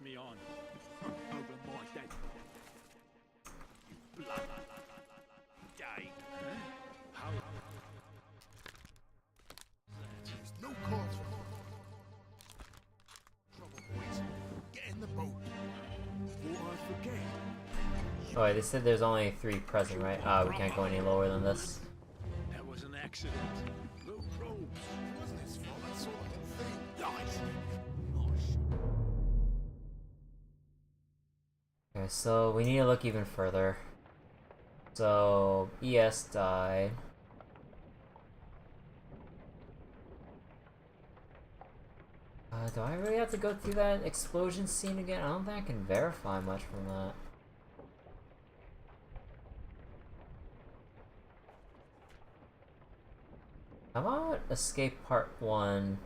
me on. Over my dead. Blah, blah, blah, blah, blah, blah. Day. How? There's no cause for trouble, boys. Get in the boat. Before I forget. Oh wait, they said there's only 3 present, right? We can't go any lower than this. That was an accident. No probes. It wasn't his fault. I saw the whole thing. Lies. Okay, so we need to look even further. So, ES died. Do I really have to go through that explosion scene again? I don't think I can verify much from that. How about escape part 1?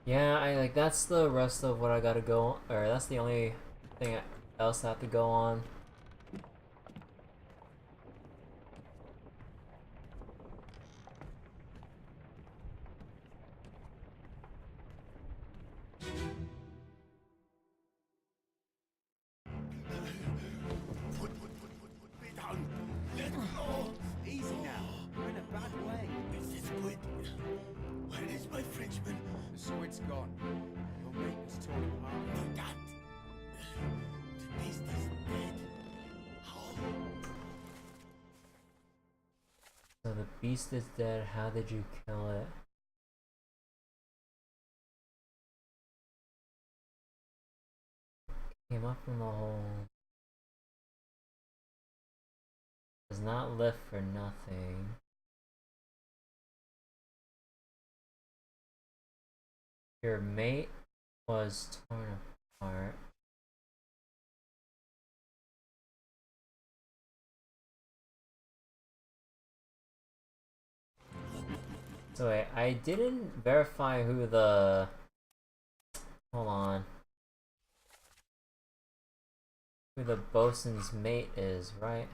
Yeah, that's the rest of what I gotta go, or that's the only thing else I have to go on. Be done. Let go. Easy now. You're in a bad way. Is this squid? Where is my Frenchman? The squid's gone. Your mate was torn apart. No, that. The beast is dead. How? So the beast is dead, how did you kill it? Came up from the hole. Does not lift for nothing. Your mate was torn apart. So wait, I didn't verify who the... Hold on. Who the bosun's mate is, right?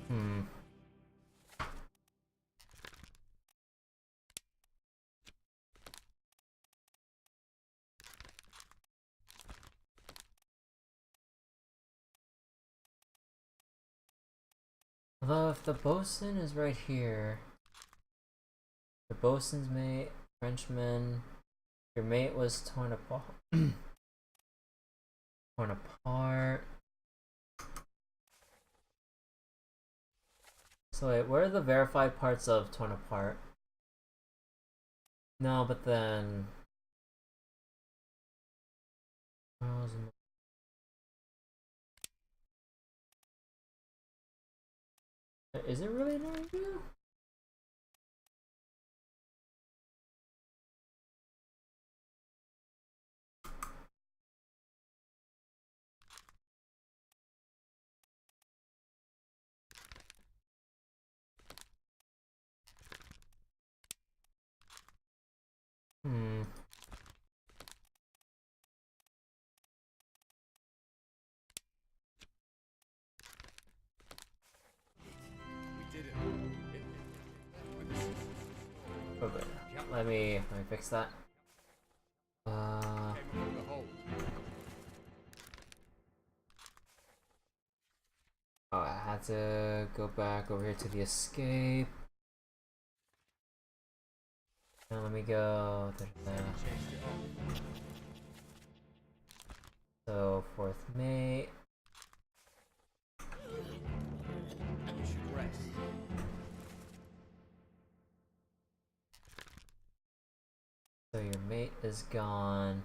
Hmm. Although if the bosun is right here, the bosun's mate, Frenchman, your mate was torn apart. Torn apart. So wait, where are the verified parts of torn apart? No, but then... Is it really an review? Hmm. We did it. Okay. Let me fix that. Came through the hole. Oh, I had to go back over here to the escape. Now let me go. Changed it off. So 4th mate. You should rest. So your mate is gone.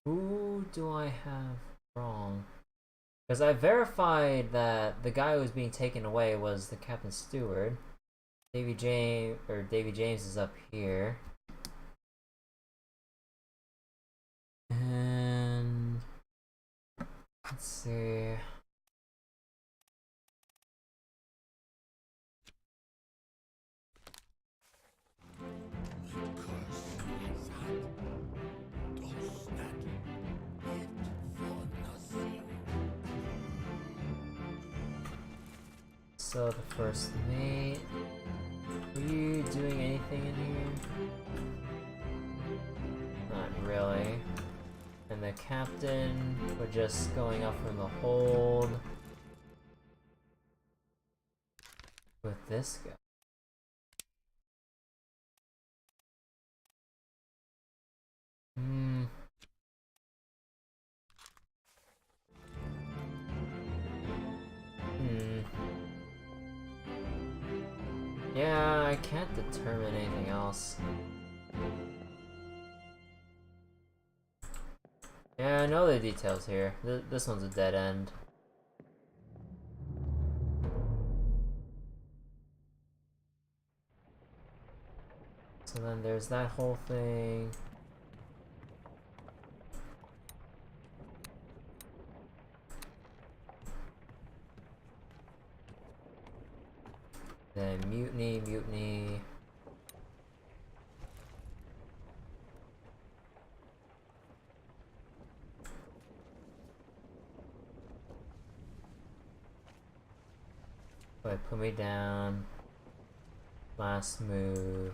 Who do I have wrong? Because I verified that the guy who was being taken away was the captain steward. Davy James is up here. And let's see. So the first mate, were you doing anything in here? Not really. And the captain, we're just going up from the hold with this guy. Yeah, I can't determine anything else. Yeah, I know the details here. This one's a dead end. So then there's that whole thing. Then mutiny. Wait, put me down. Last move.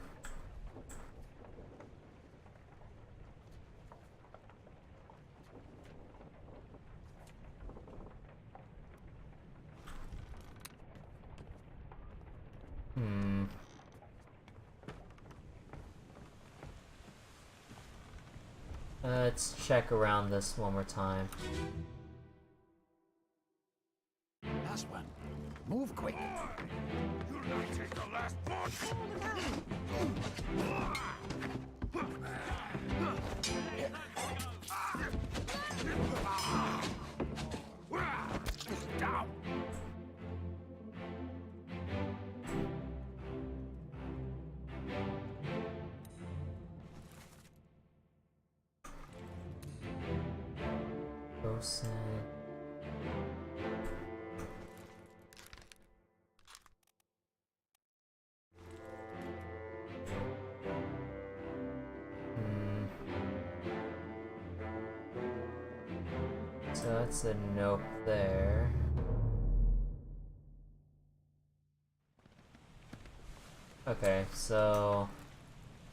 Let's check around this one more time. Last one. Move quick. You'll not take the last punch. Down. Bosun. So that's a nope there. Okay, so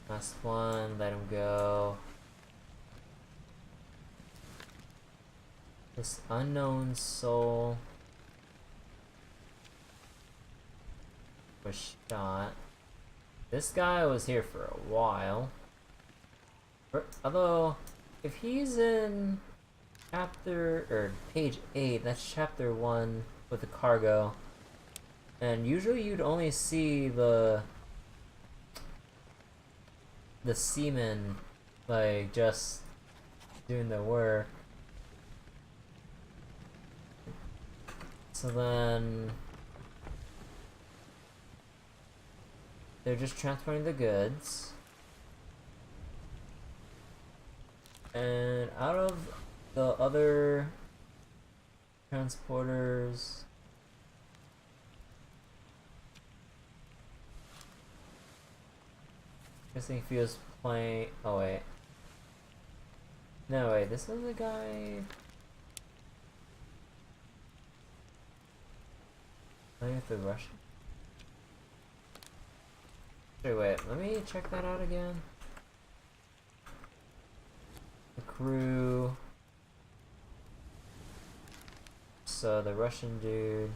last one, let him go. This unknown soul was shot. This guy was here for a while. Although, if he's in page 8, that's chapter 1 with the cargo. And usually you'd only see the seamen, like, just doing the work. So then they're just transporting the goods. And out of the other transporters, guessing if he was playing. Oh wait. No wait, this is the guy playing with the Russian. Wait, let me check that out again. The crew. So the Russian dude.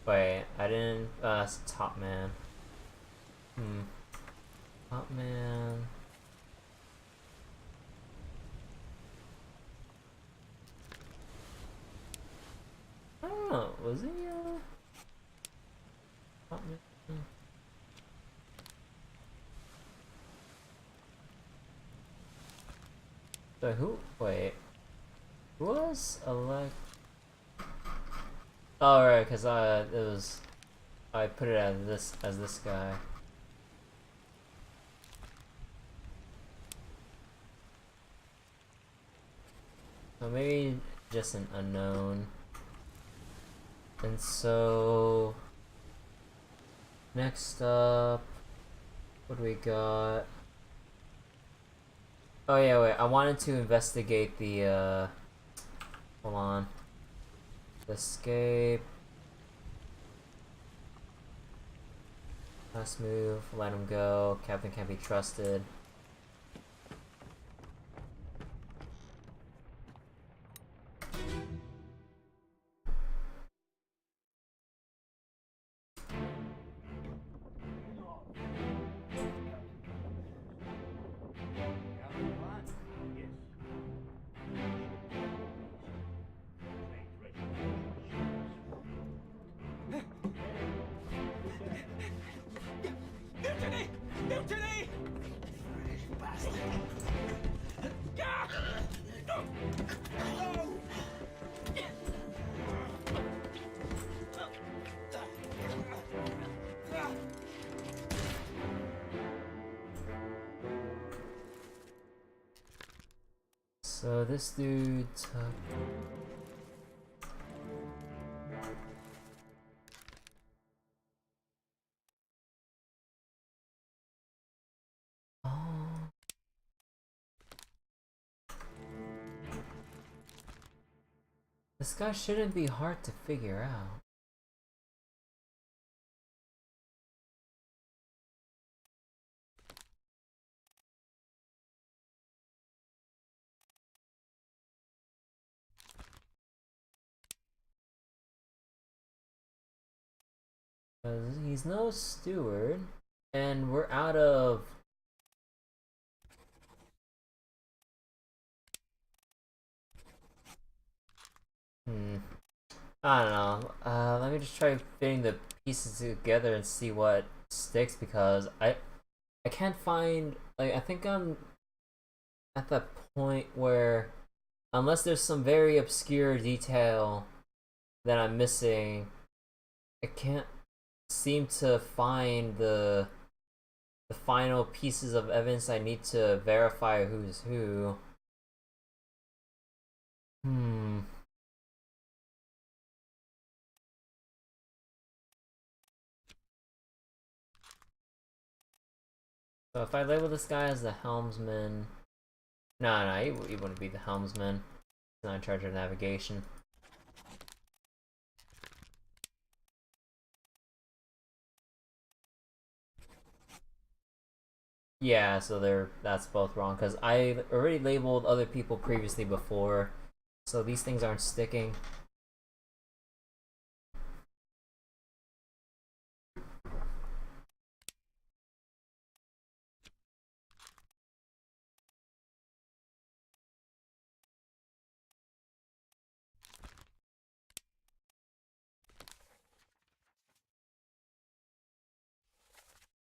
Wait, I didn't. It's Top Man. Top Man. I don't know. Was he? Top Man. So who? Wait. Who was elect? Oh right, because it was. I put it as this guy. So maybe just an unknown. And so next up, what do we got? Oh yeah, wait. I wanted to investigate the hold on. Escape. Last move. Let him go. Captain can't be trusted. Mutiny! Mutiny! Bastard! So this dude took. Oh. This guy shouldn't be hard to figure out. Because he's no steward, and we're out of. I don't know. Let me just try fitting the pieces together and see what sticks, because I can't find, like, I think I'm at that point where unless there's some very obscure detail that I'm missing, I can't seem to find the final pieces of evidence I need to verify who's who. So if I label this guy as the helmsman, no, he wouldn't be the helmsman. He's not in charge of navigation. Yeah, so that's both wrong, because I already labeled other people previously before, so these things aren't sticking.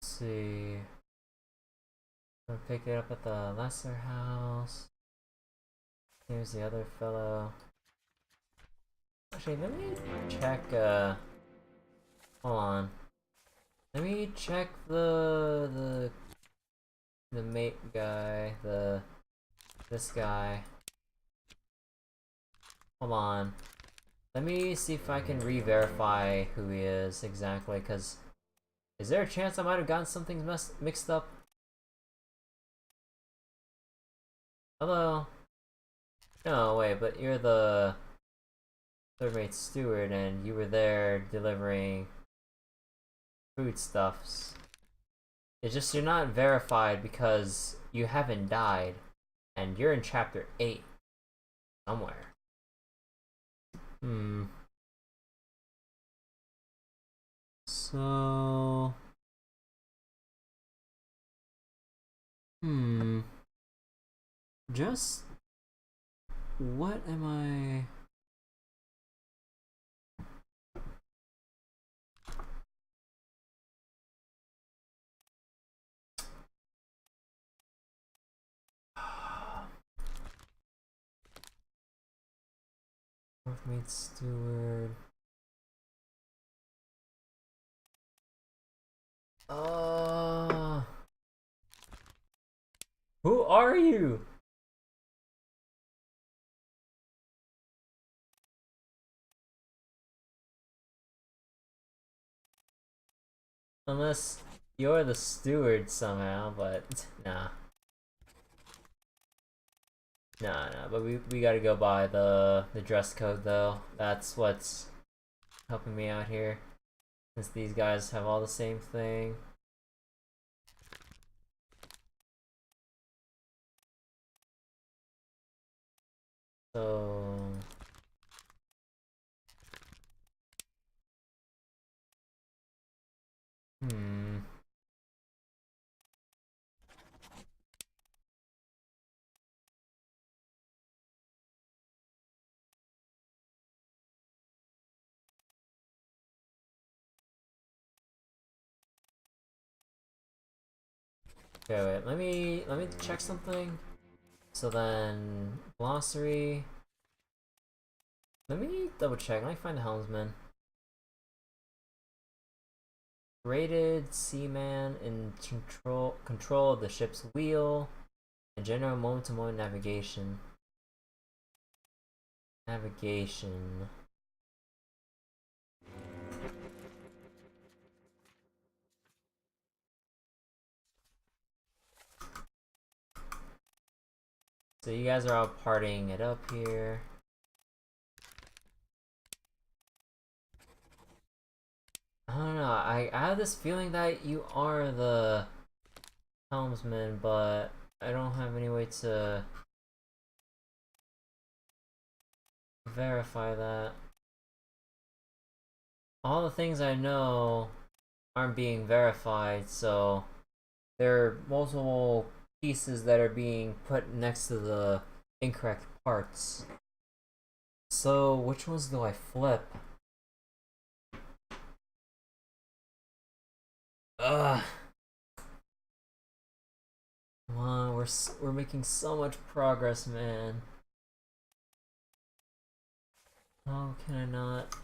Let's see. I'll pick it up at the lesser house. Here's the other fellow. Actually, let me check, hold on. Let me check the mate guy, this guy. Hold on. Let me see if I can re-verify who he is exactly, because is there a chance I might have gotten something mixed up? Hello? No, wait, but you're the third mate steward, and you were there delivering foodstuffs. It's just you're not verified because you haven't died, and you're in chapter 8 somewhere. So just what am I? Fourth mate steward. Who are you? Unless you're the steward somehow, but nah. Nah, but we gotta go by the dress code though. That's what's helping me out here. Since these guys have all the same thing. So okay, wait, let me check something. So then glossary. Let me double check. Let me find the helmsman. Rated seaman in control of the ship's wheel and general moment-to-moment navigation. Navigation. So you guys are all partying it up here. I don't know, I have this feeling that you are the helmsman, but I don't have any way to verify that. All the things I know aren't being verified, so there are multiple pieces that are being put next to the incorrect parts. So which ones do I flip? Ugh. Come on, we're making so much progress, man. How can I not?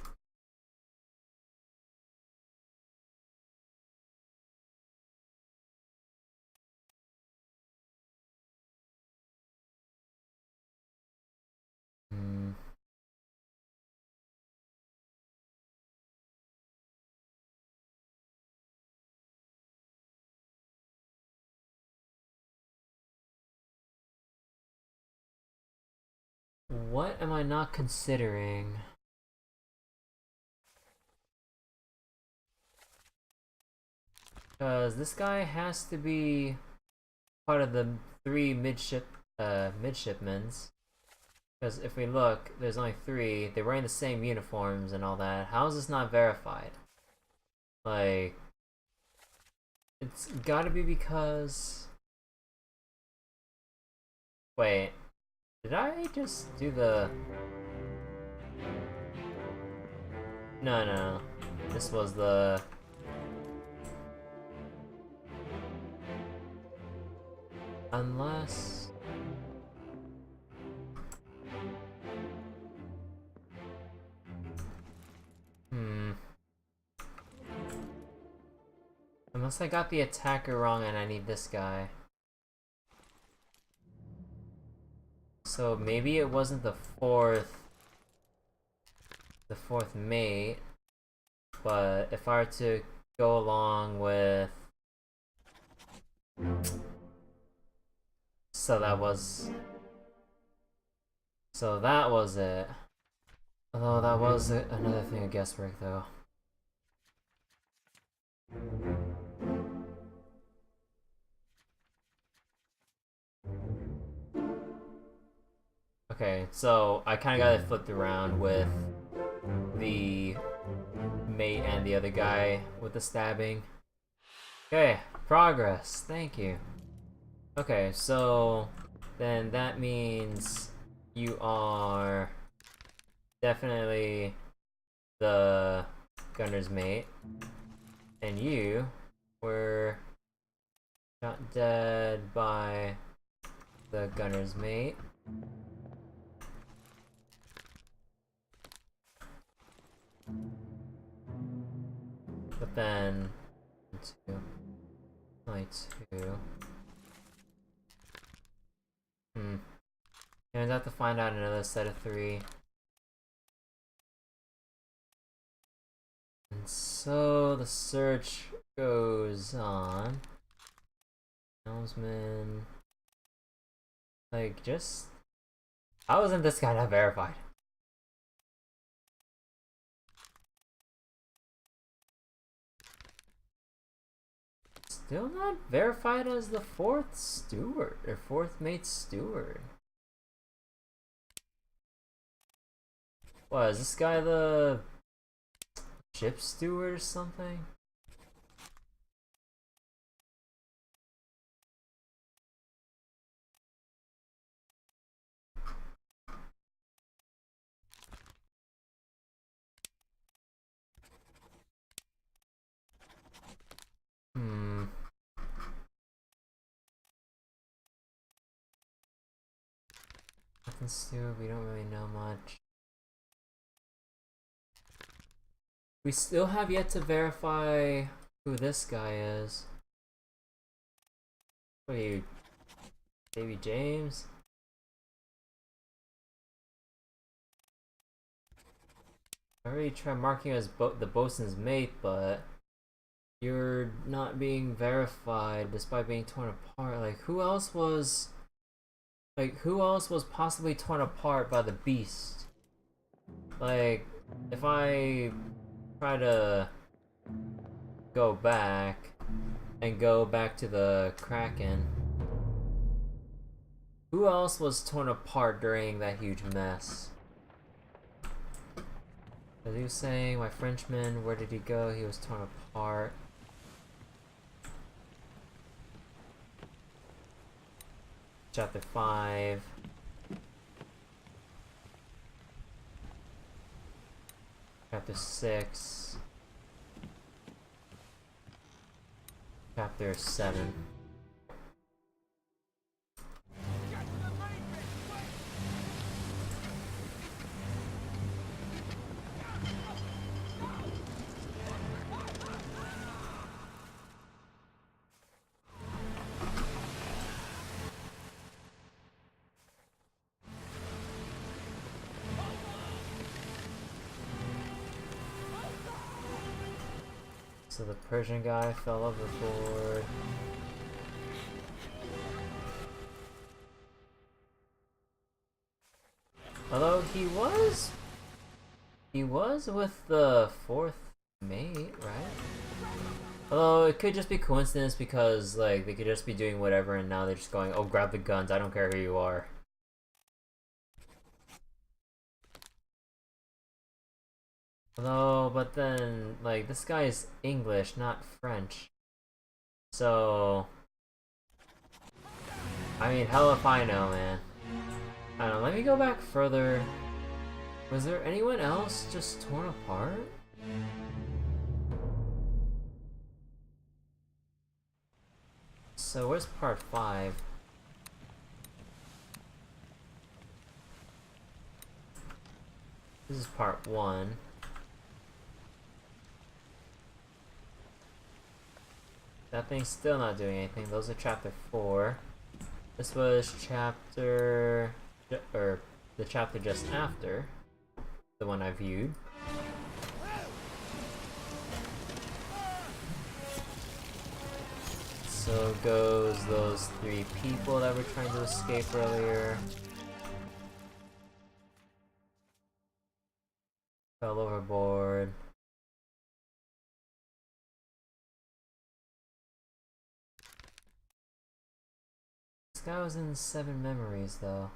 What am I not considering? Because this guy has to be part of the three midshipmen's. Because if we look, there's only three. They're wearing the same uniforms and all that. How is this not verified? Like, it's gotta be because... Wait, did I just do the... No. This was the... Unless... Unless I got the attacker wrong and I need this guy. So maybe it wasn't the fourth mate, but if I were to go along with... So that was it. Although that was another thing of guesswork though. Okay, so I kind of got it flipped around with the mate and the other guy with the stabbing. Okay, progress. Thank you. Okay, so then that means you are definitely the gunner's mate, and you were shot dead by the gunner's mate. But then... 2. Only 2. And I have to find out another set of 3. And so the search goes on. Helmsman. Like, just... How isn't this guy not verified? Still not verified as the 4th steward, or 4th mate steward. What, is this guy the ship steward or something? Nothing steward, we don't really know much. We still have yet to verify who this guy is. What are you, Baby James? I already tried marking you as the bosun's mate, but you're not being verified despite being torn apart. Like, who else was possibly torn apart by the beast? Like, if I try to go back to the Kraken, who else was torn apart during that huge mess? As he was saying, my Frenchman, where did he go? He was torn apart. Chapter 5. Chapter 6. Chapter 7. So the Persian guy fell overboard. Although he was with the 4th mate, right? Although it could just be coincidence because like they could just be doing whatever and now they're just going, oh, grab the guns, I don't care who you are. Although, but then, like, this guy is English, not French. So... I mean, hell if I know, man. I don't know, let me go back further. Was there anyone else just torn apart? So, where's part 5? This is part 1. That thing's still not doing anything. Those are chapter 4. This was chapter... or the chapter just after. The one I viewed. So goes those 3 people that were trying to escape earlier. Fell overboard. This guy was in 7 memories though.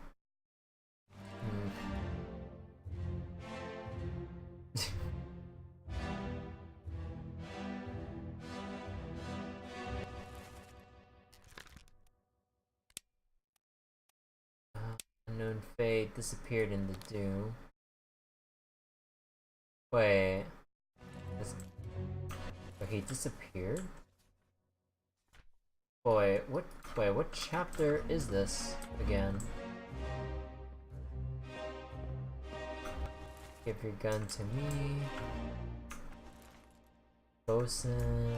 Unknown fate disappeared in the doom. Wait. He disappeared? Wait, what chapter is this again? Give your gun to me. Bosun.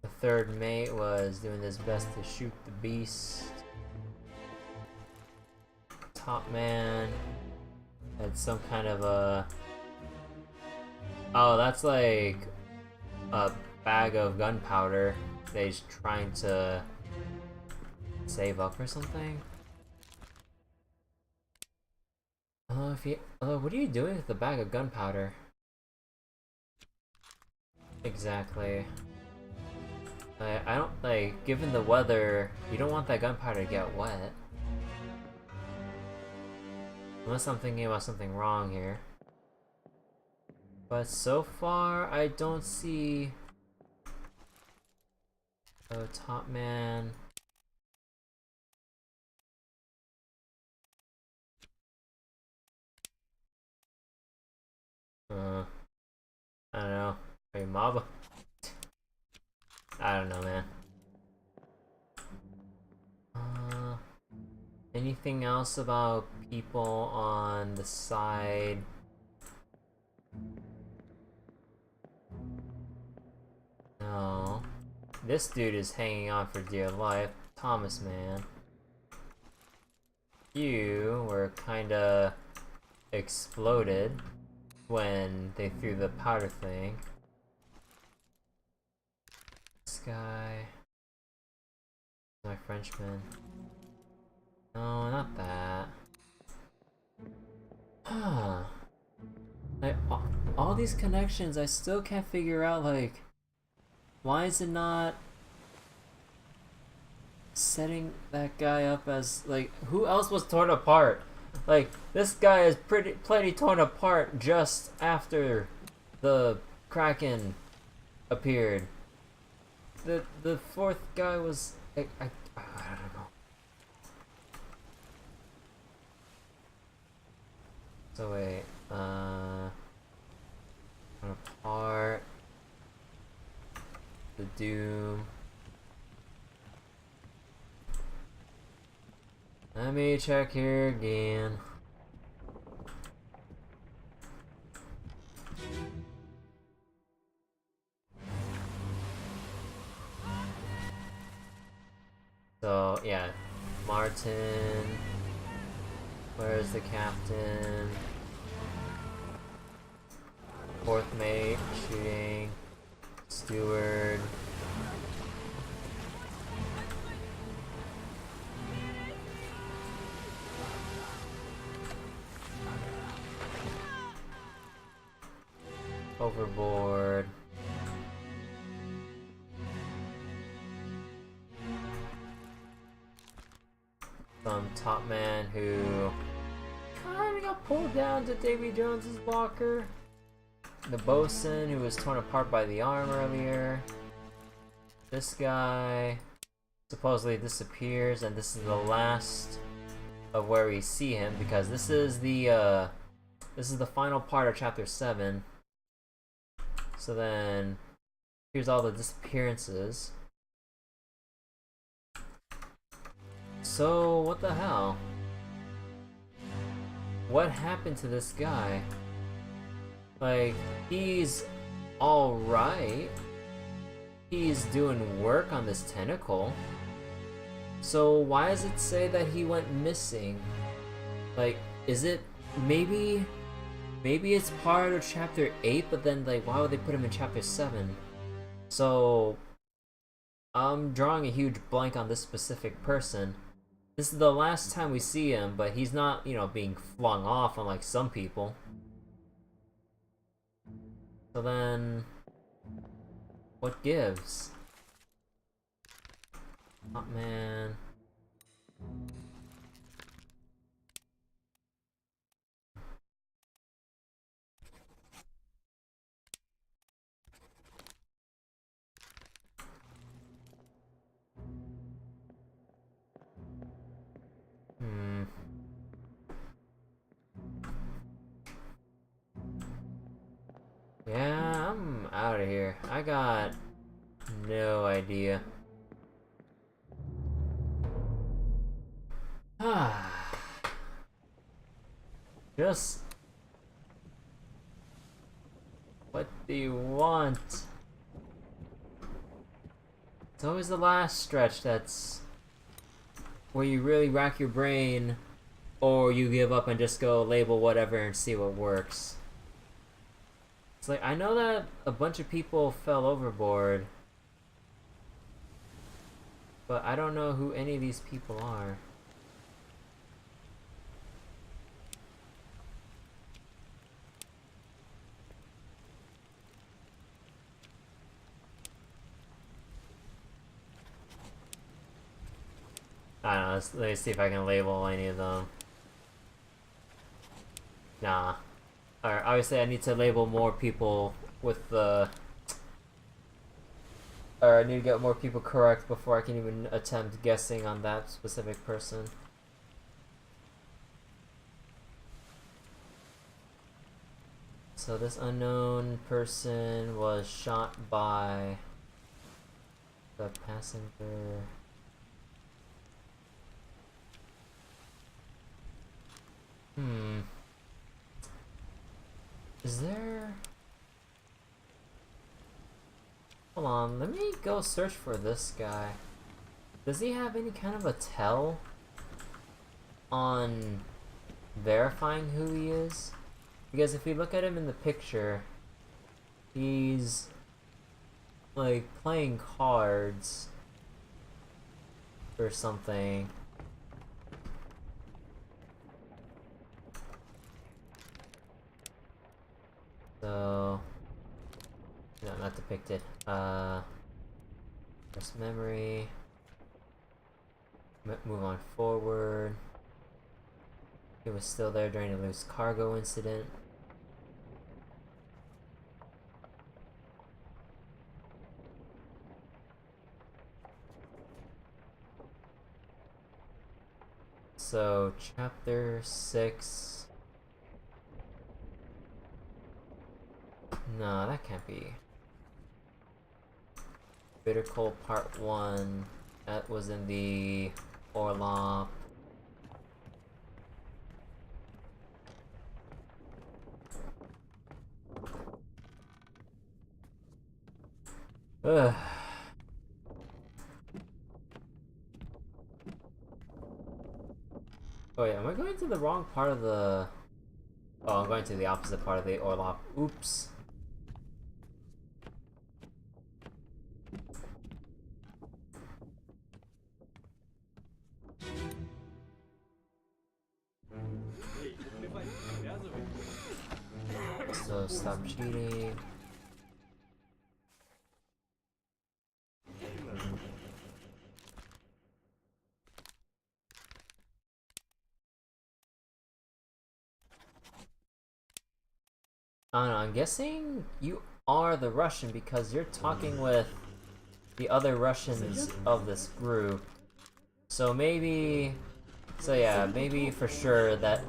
The third mate was doing his best to shoot the beast. Top man had some kind of a... Oh, that's like a bag of gunpowder that he's trying to save up or something. What are you doing with the bag of gunpowder? Exactly. I don't, like, given the weather, you don't want that gunpowder to get wet. Unless I'm thinking about something wrong here. But so far, I don't see... Oh, top man. I don't know. Are you mob? I don't know, man. Anything else about people on the side? No. This dude is hanging on for dear life. Thomas, man. You were kinda exploded when they threw the powder thing. This guy. My Frenchman. No, not that. Like, all these connections, I still can't figure out, like, why is it not setting that guy up as, like, who else was torn apart? Like, this guy is plenty torn apart just after the Kraken appeared. The fourth guy was, I don't know. So wait, apart. The Doom. Let me check here again. So, yeah. Martin. Where's the captain? Fourth mate, shooting. Steward. Overboard. Some top man who kinda got pulled down to Davy Jones's locker. The bosun who was torn apart by the arm earlier. This guy supposedly disappears, and this is the last of where we see him because this is the final part of chapter 7. So then here's all the disappearances. So what the hell? What happened to this guy? Like, he's alright. He's doing work on this tentacle. So why does it say that he went missing? Like, is it maybe it's part of chapter 8, but then, like, why would they put him in chapter 7? So I'm drawing a huge blank on this specific person. This is the last time we see him, but he's not, you know, being flung off unlike some people. So then, what gives? Oh man. Yeah, I'm out of here. I got no idea. Just... What do you want? It's always the last stretch that's... where you really rack your brain, or you give up and just go label whatever and see what works. It's like, I know that a bunch of people fell overboard, but I don't know who any of these people are. I don't know, let me see if I can label any of them. Nah. Alright, obviously I need to label more people with the... Or I need to get more people correct before I can even attempt guessing on that specific person. So this unknown person was shot by the passenger. Is there... Hold on, let me go search for this guy. Does he have any kind of a tell on verifying who he is? Because if we look at him in the picture, he's like playing cards or something. So, no, not depicted. First memory. Move on forward. He was still there during the loose cargo incident. So, chapter 6. No, that can't be. Bitter Cold Part 1. That was in the Orlop. Ugh. Oh yeah, am I going to the wrong part of the... Oh, I'm going to the opposite part of the Orlop. Oops. So stop cheating. I don't know, I'm guessing you are the Russian because you're talking with the other Russians of this group. So maybe... So yeah, maybe for sure that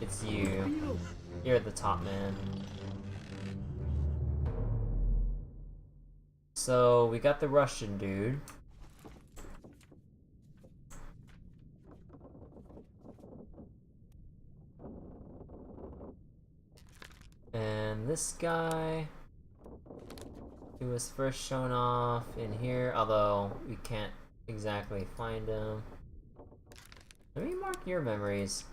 it's you. You're the top man. So we got the Russian dude. And this guy, he was first shown off in here, although we can't exactly find him. Let me mark your memories.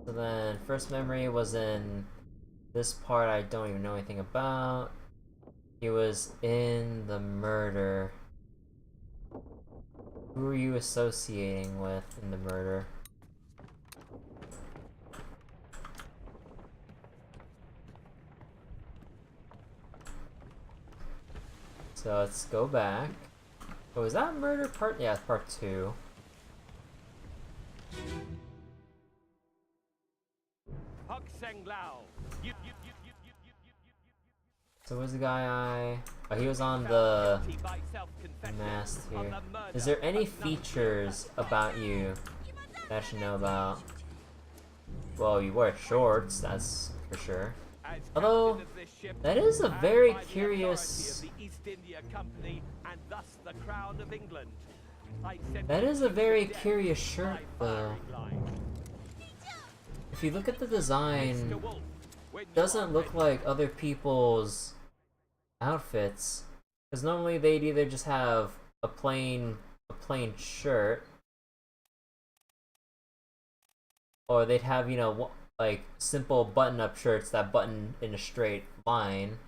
So then, first memory was in this part I don't even know anything about. He was in the murder. Who are you associating with in the murder? So let's go back. Oh, is that murder part? Yeah, it's part 2. So where's the guy Oh, he was on the mast here. Is there any features about you that I should know about? Well, you wear shorts, that's for sure. Although, that is a very curious... That is a very curious shirt, though. if you look at the design, Mr. Wolf, when it you doesn't are look ready. like other people's outfits. Because normally they'd either just have a plain shirt, or they'd have, you know, like simple button-up shirts that button in a straight line.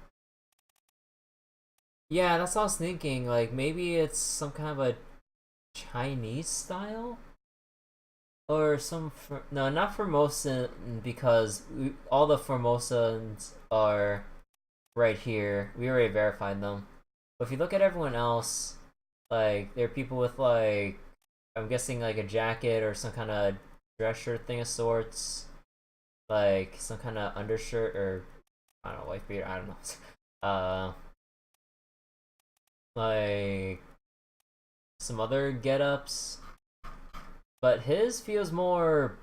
Yeah, that's what I was thinking. Like maybe it's some kind of a Chinese style, or some no, not Formosan, because all the Formosans are right here. We already verified them. But if you look at everyone else, like there are people with like, I'm guessing like a jacket or some kind of dress shirt thing of sorts, like some kind of undershirt or I don't know, white beard. I don't know. Like some other get-ups, but his feels more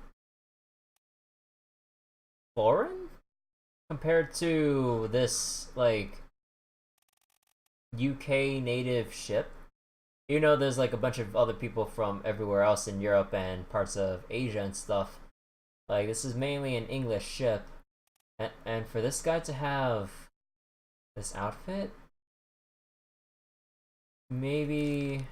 foreign compared to this like UK native ship. You know, there's like a bunch of other people from everywhere else in Europe and parts of Asia and stuff. Like this is mainly an English ship, and for this guy to have this outfit, maybe.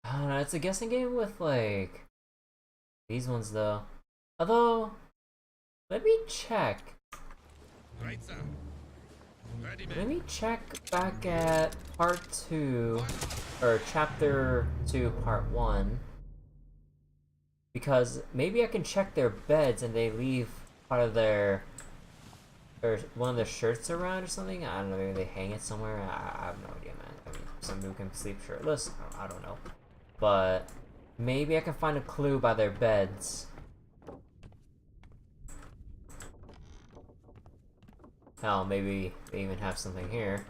I don't know, it's a guessing game with like these ones though. Although, let me check. Right, sir. Ready, Let man. me check back at part 2, or chapter 2, part 1. Because maybe I can check their beds and they leave part of their, or one of their shirts around or something. I don't know, maybe they hang it somewhere. I have no idea, man. I mean, some people can sleep shirtless. I don't know. But maybe I can find a clue by their beds. Hell, maybe they even have something here.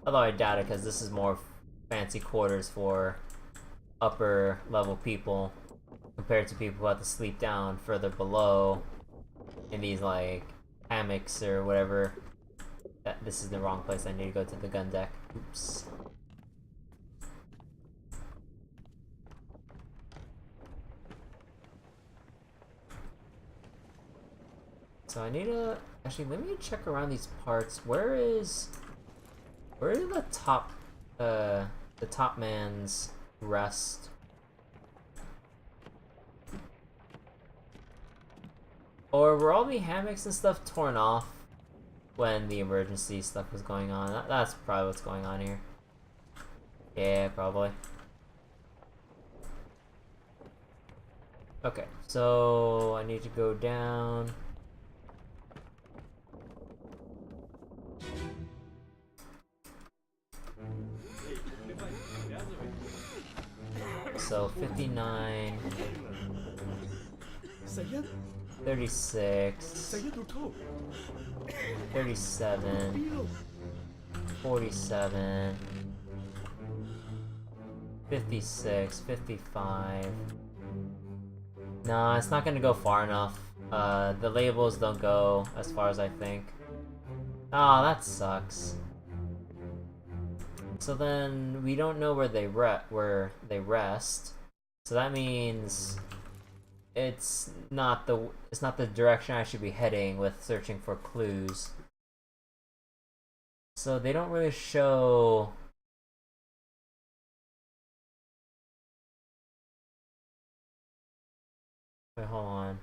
Although I doubt it, because this is more fancy quarters for upper level people compared to people who have to sleep down further below in these like hammocks or whatever. This is the wrong place. I need to go to the gun deck. Oops. So I need to actually let me check around these parts. Where is the top man's rest? Or were all the hammocks and stuff torn off when the emergency stuff was going on? That's probably what's going on here. Yeah, probably. Okay, so I need to go down. So 59, Saya, 36, saya tutup. 37, Bilo. 47, 56, 55. No, it's not gonna go far enough. The labels don't go as far as I think. Oh, that sucks. So then we don't know where they rest. So that means it's not the direction I should be heading with searching for clues. So they don't really show. Wait, hold on.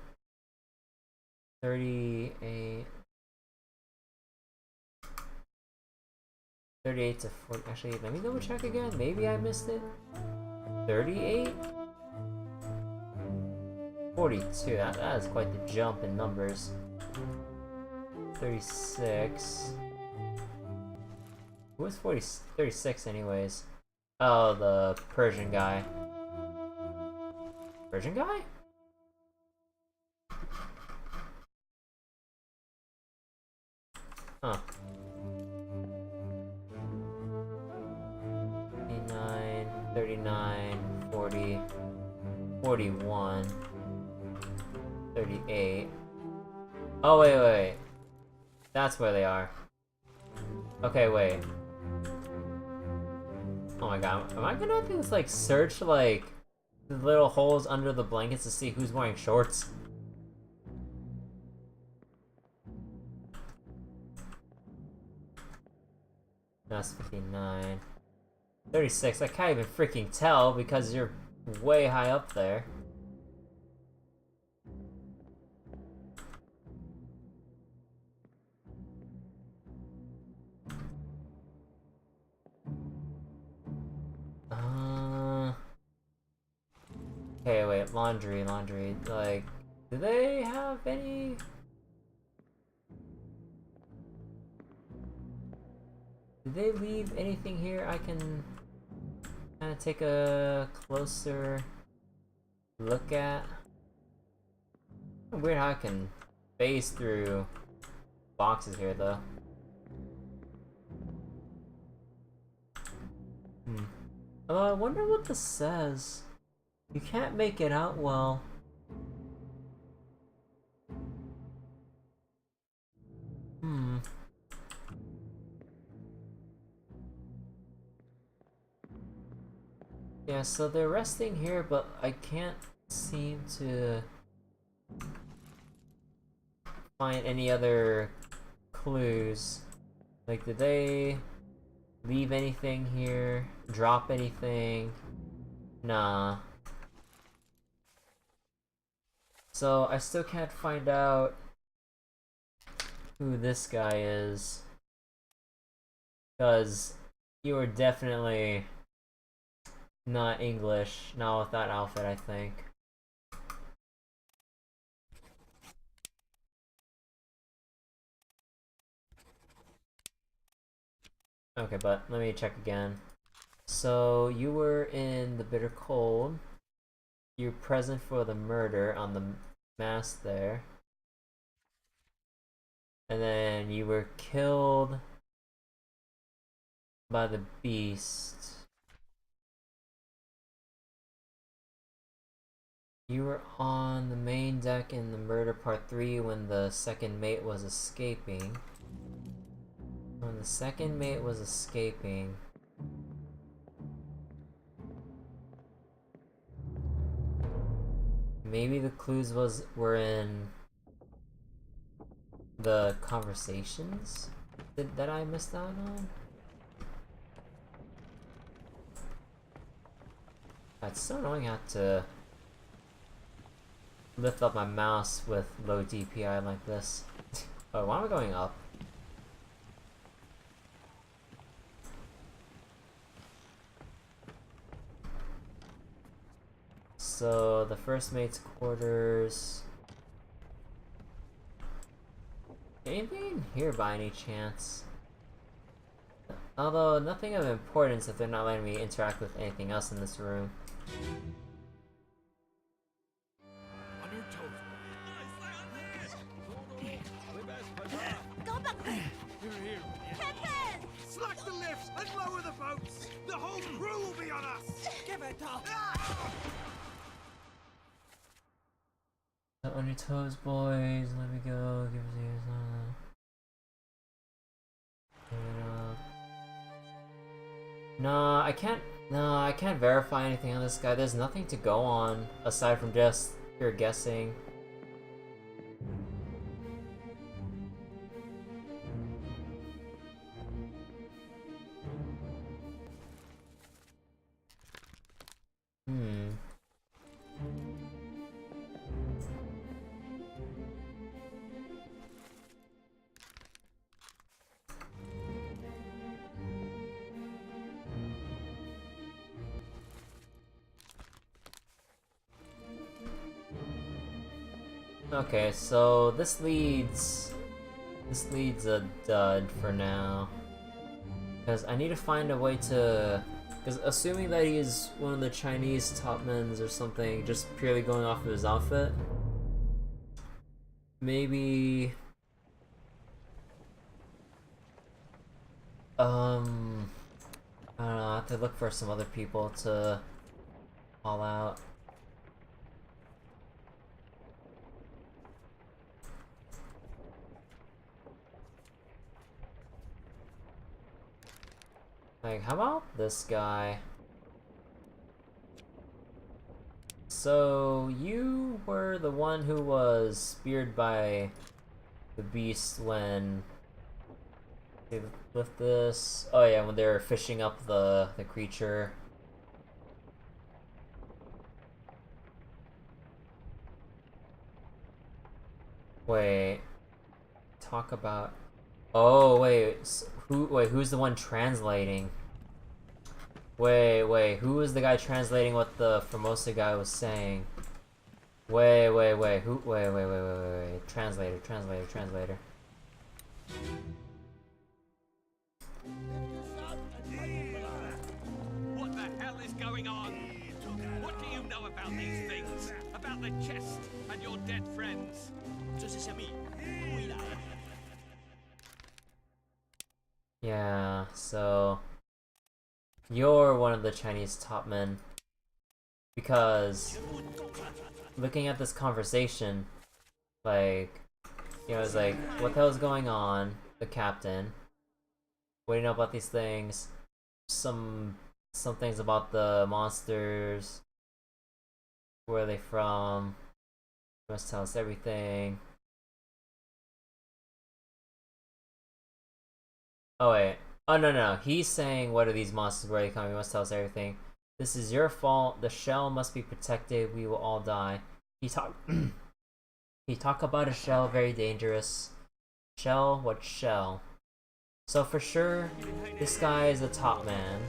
38. 38 to 40. Actually, let me double check again. Maybe I missed it. 38? 42. That is quite the jump in numbers. 36. Who was 36 anyways? Oh, the Persian guy. Persian guy? Huh. 39, 39, 40, 41, 38. Oh, wait. That's where they are. Okay, wait. Oh my god, am I gonna have to just, like, search, like, the little holes under the blankets to see who's wearing shorts. That's 59. 36, I can't even freaking tell because you're way high up there. Okay, wait, laundry, like, do they have any? Did they leave anything here I can kind of take a closer look at? Weird how I can phase through boxes here, though. I wonder what this says. You can't make it out well. Yeah, so they're resting here, but I can't seem to find any other clues. Like, did they leave anything here? Drop anything? Nah. So I still can't find out who this guy is. Because you were definitely not English. Not with that outfit, I think. Okay, but let me check again. So you were in the bitter cold. You're present for the murder on the mast there. And then you were killed by the beast. You were on the main deck in the murder part 3 when the second mate was escaping. When the second mate was escaping. Maybe the clues were in the conversations that I missed out on? It's so annoying I have to lift up my mouse with low DPI like this. Oh, why am I going up? So, the first mate's quarters. Anything in here by any chance? Although, nothing of importance if they're not letting me interact with anything else in this room. On your toes. Go back! Here. Captain! Slack the lifts and lower the boats! The whole crew will be on us! Give it up! On your toes, boys. Let me go. Give us ears. No, I can't. No, I can't verify anything on this guy. There's nothing to go on aside from just pure guessing. Okay, so this leads a dud for now. Because I need to find a way to... Because assuming that he's one of the Chinese topmen or something, just purely going off of his outfit, maybe... I don't know, I have to look for some other people to call out. Like, how about this guy? So you were the one who was speared by the beast when they lift this. Oh yeah, when they were fishing up the creature. Wait, talk about. Oh wait, who's the one translating? Wait, who was the guy translating what the Formosa guy was saying? Wait, who? Wait. Translator. What the hell is going on? What do you know about these things? About the chest and your dead friends? 这是什么？未来。 Yeah, so you're one of the Chinese top men because looking at this conversation, like, it's like, what the hell is going on? The captain. What do you know about these things? Some things about the monsters. Where are they from? You must tell us everything. Oh wait. Oh no. He's saying, what are these monsters? Where are they coming? You must tell us everything. This is your fault. The shell must be protected. We will all die. He talk about a shell, very dangerous. Shell? What shell? So for sure, this guy is a top man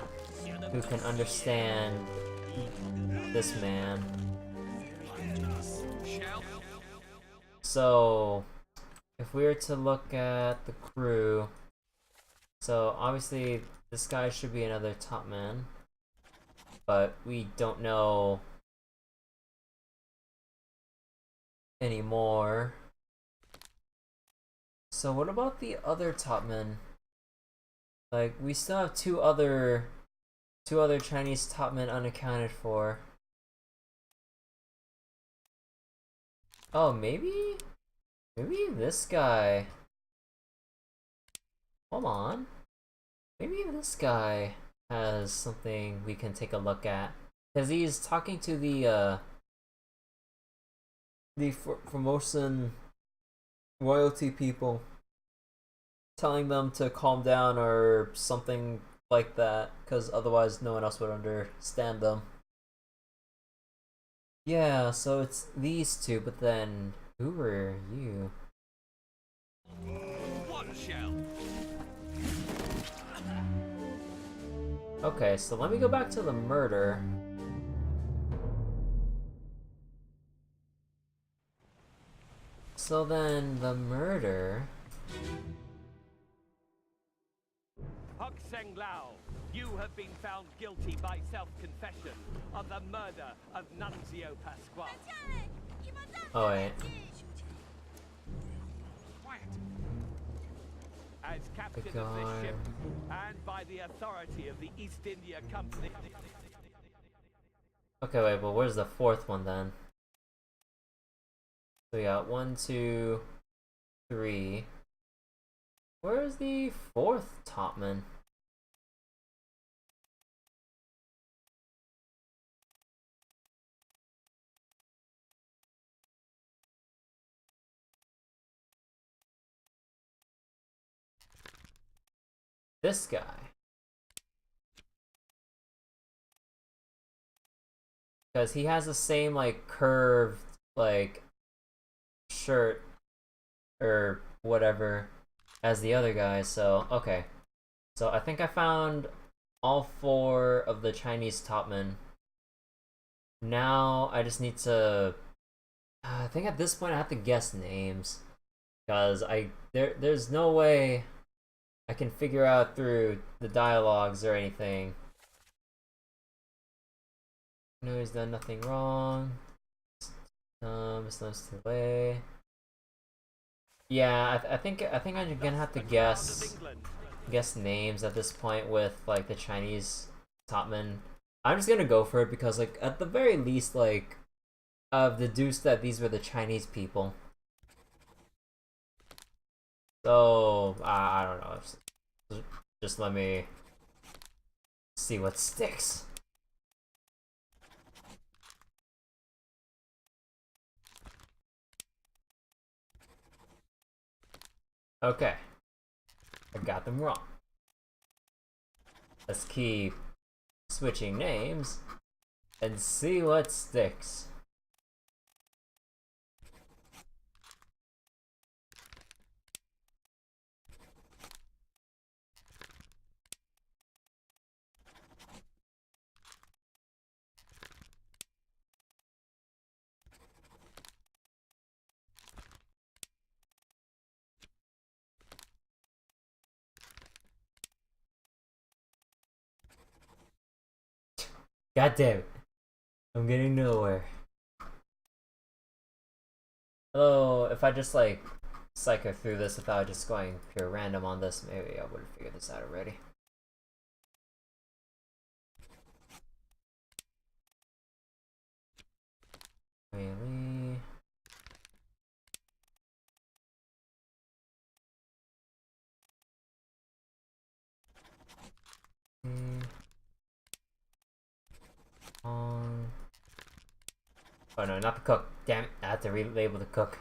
who can understand this man. So if we were to look at the crew, so obviously this guy should be another top man, but we don't know anymore. So what about the other top men? Like, we still have two other Chinese top men unaccounted for. Oh, maybe this guy. Hold on. Maybe this guy has something we can take a look at, because he's talking to the Formosan royalty people, telling them to calm down or something like that, because otherwise no one else would understand them. Yeah, so it's these two, but then who are you? What shell? Okay, so let me go back to the murder. So then the murder. Hok Seng Lao, you have been found guilty by self-confession of the murder of Nunzio Pasquale. Oh wait. As captain of this ship, and by the authority of the East India Company. Okay, wait, but where's the fourth one then? So we got 1, 2, 3. Where's the fourth topman? This guy. Because he has the same, like, curved, like, shirt or whatever as the other guy, so okay. So I think I found all 4 of the Chinese topmen. Now I just need to I think at this point I have to guess names, because there's no way I can figure out through the dialogues or anything. No, he's done nothing wrong. It's nice to lay. Yeah, I think I'm gonna have to guess names at this point with, like, the Chinese topmen. I'm just gonna go for it because, like, at the very least, like, I've deduced that these were the Chinese people. So I don't know. Just let me see what sticks. Okay. I got them wrong. Let's keep switching names and see what sticks. God damn it. I'm getting nowhere. Although, if I just like cycle through this without just going pure random on this, maybe I would have figured this out already. Really? Oh no, not the cook. Damn it, I have to relabel the cook.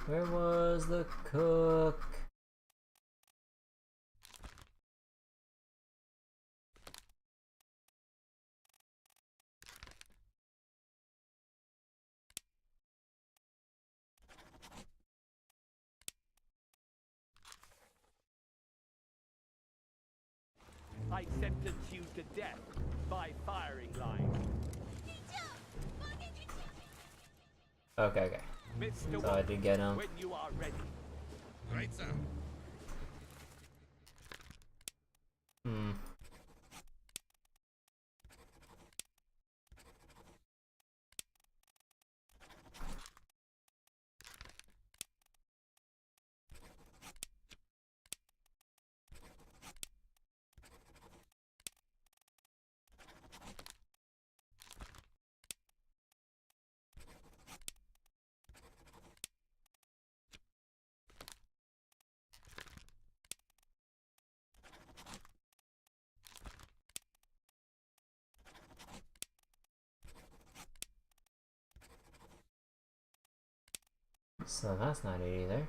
Where was the cook? I sentence you to death by firing line. Okay. Mr. So I did get him. When you are ready. Right, sir. So that's not it either.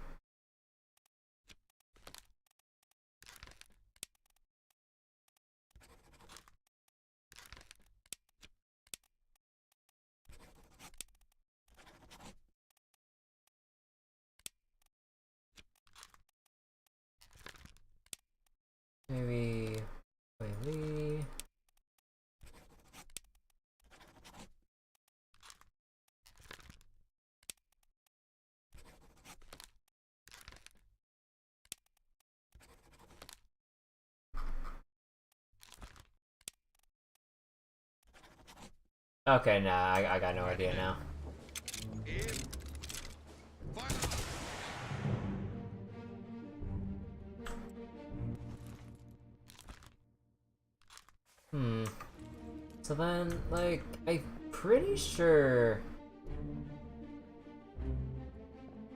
Maybe Lee. Okay, nah, I got no idea now. So then, like, I'm pretty sure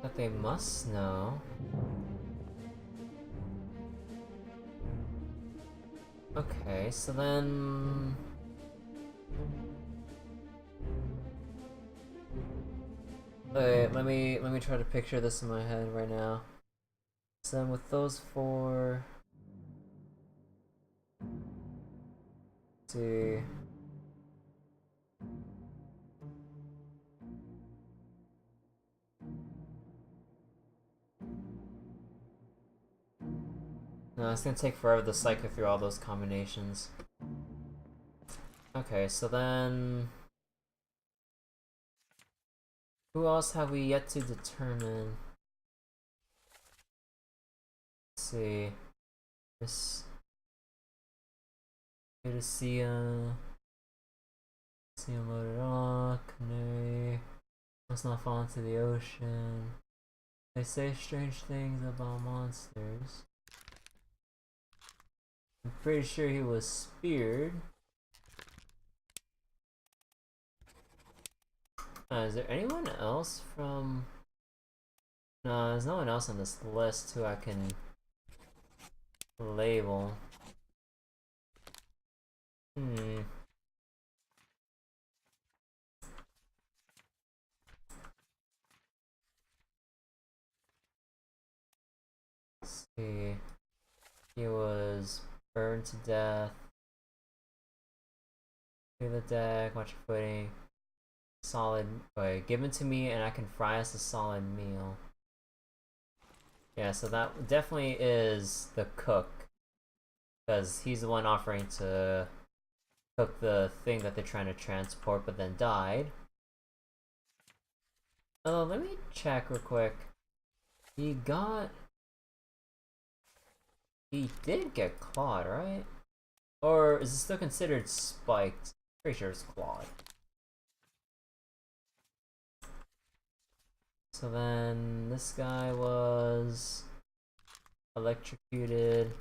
that they must know. Okay, so then... Wait, let me try to picture this in my head right now. So then with those four... Let's see... No, it's gonna take forever to cycle through all those combinations. Okay, so then... Who else have we yet to determine? Let's see... This... Good to see him loaded on, canoe... Must not fall into the ocean. They say strange things about monsters. I'm pretty sure he was speared. Is there anyone else from... No, there's no one else on this list who I can label. let's see. He was burned to death. To the deck, watch your footing. Solid. Wait, given to me and I can fry us a solid meal. Yeah, so that definitely is the cook. Because he's the one offering to cook the thing that they're trying to transport but then died. Oh, let me check real quick. He did get clawed, right? Or is it still considered spiked? Pretty sure it's clawed. So then this guy was electrocuted.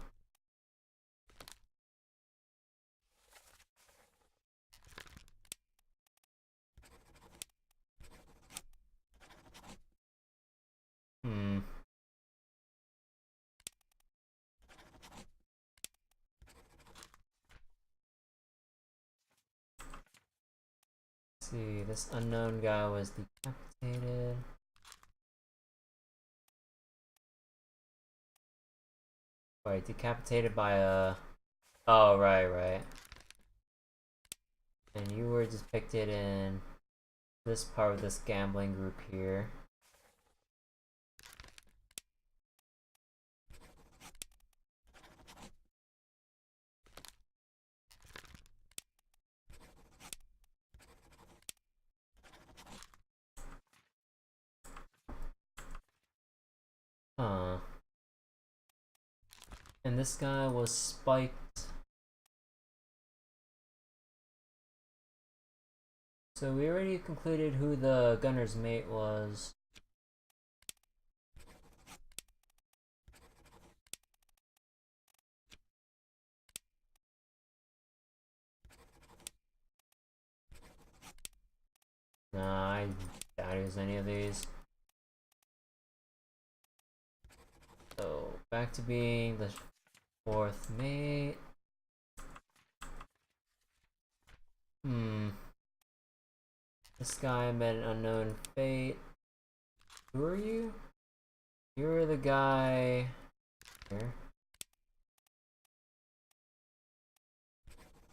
Let's see, this unknown guy was decapitated. Wait, decapitated by a... Oh, right. And you were depicted in this part of this gambling group here. Huh. And this guy was spiked. So we already concluded who the gunner's mate was. Nah, I doubt it was any of these. So, back to being the fourth mate. This guy met an unknown fate. Who are you? You're the guy here.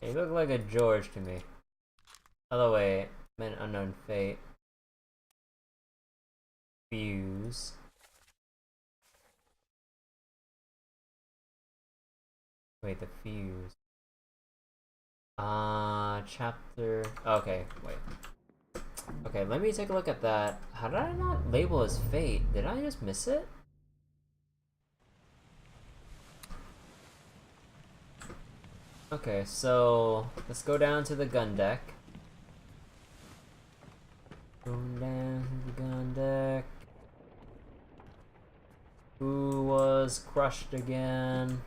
You look like a George to me. Other way, met an unknown fate. Fuse. Wait, the fuse. Chapter... Okay, wait. Okay, let me take a look at that. How did I not label as fate? Did I just miss it? Okay, so let's go down to the gun deck. Going down to the gun deck. Who was crushed again?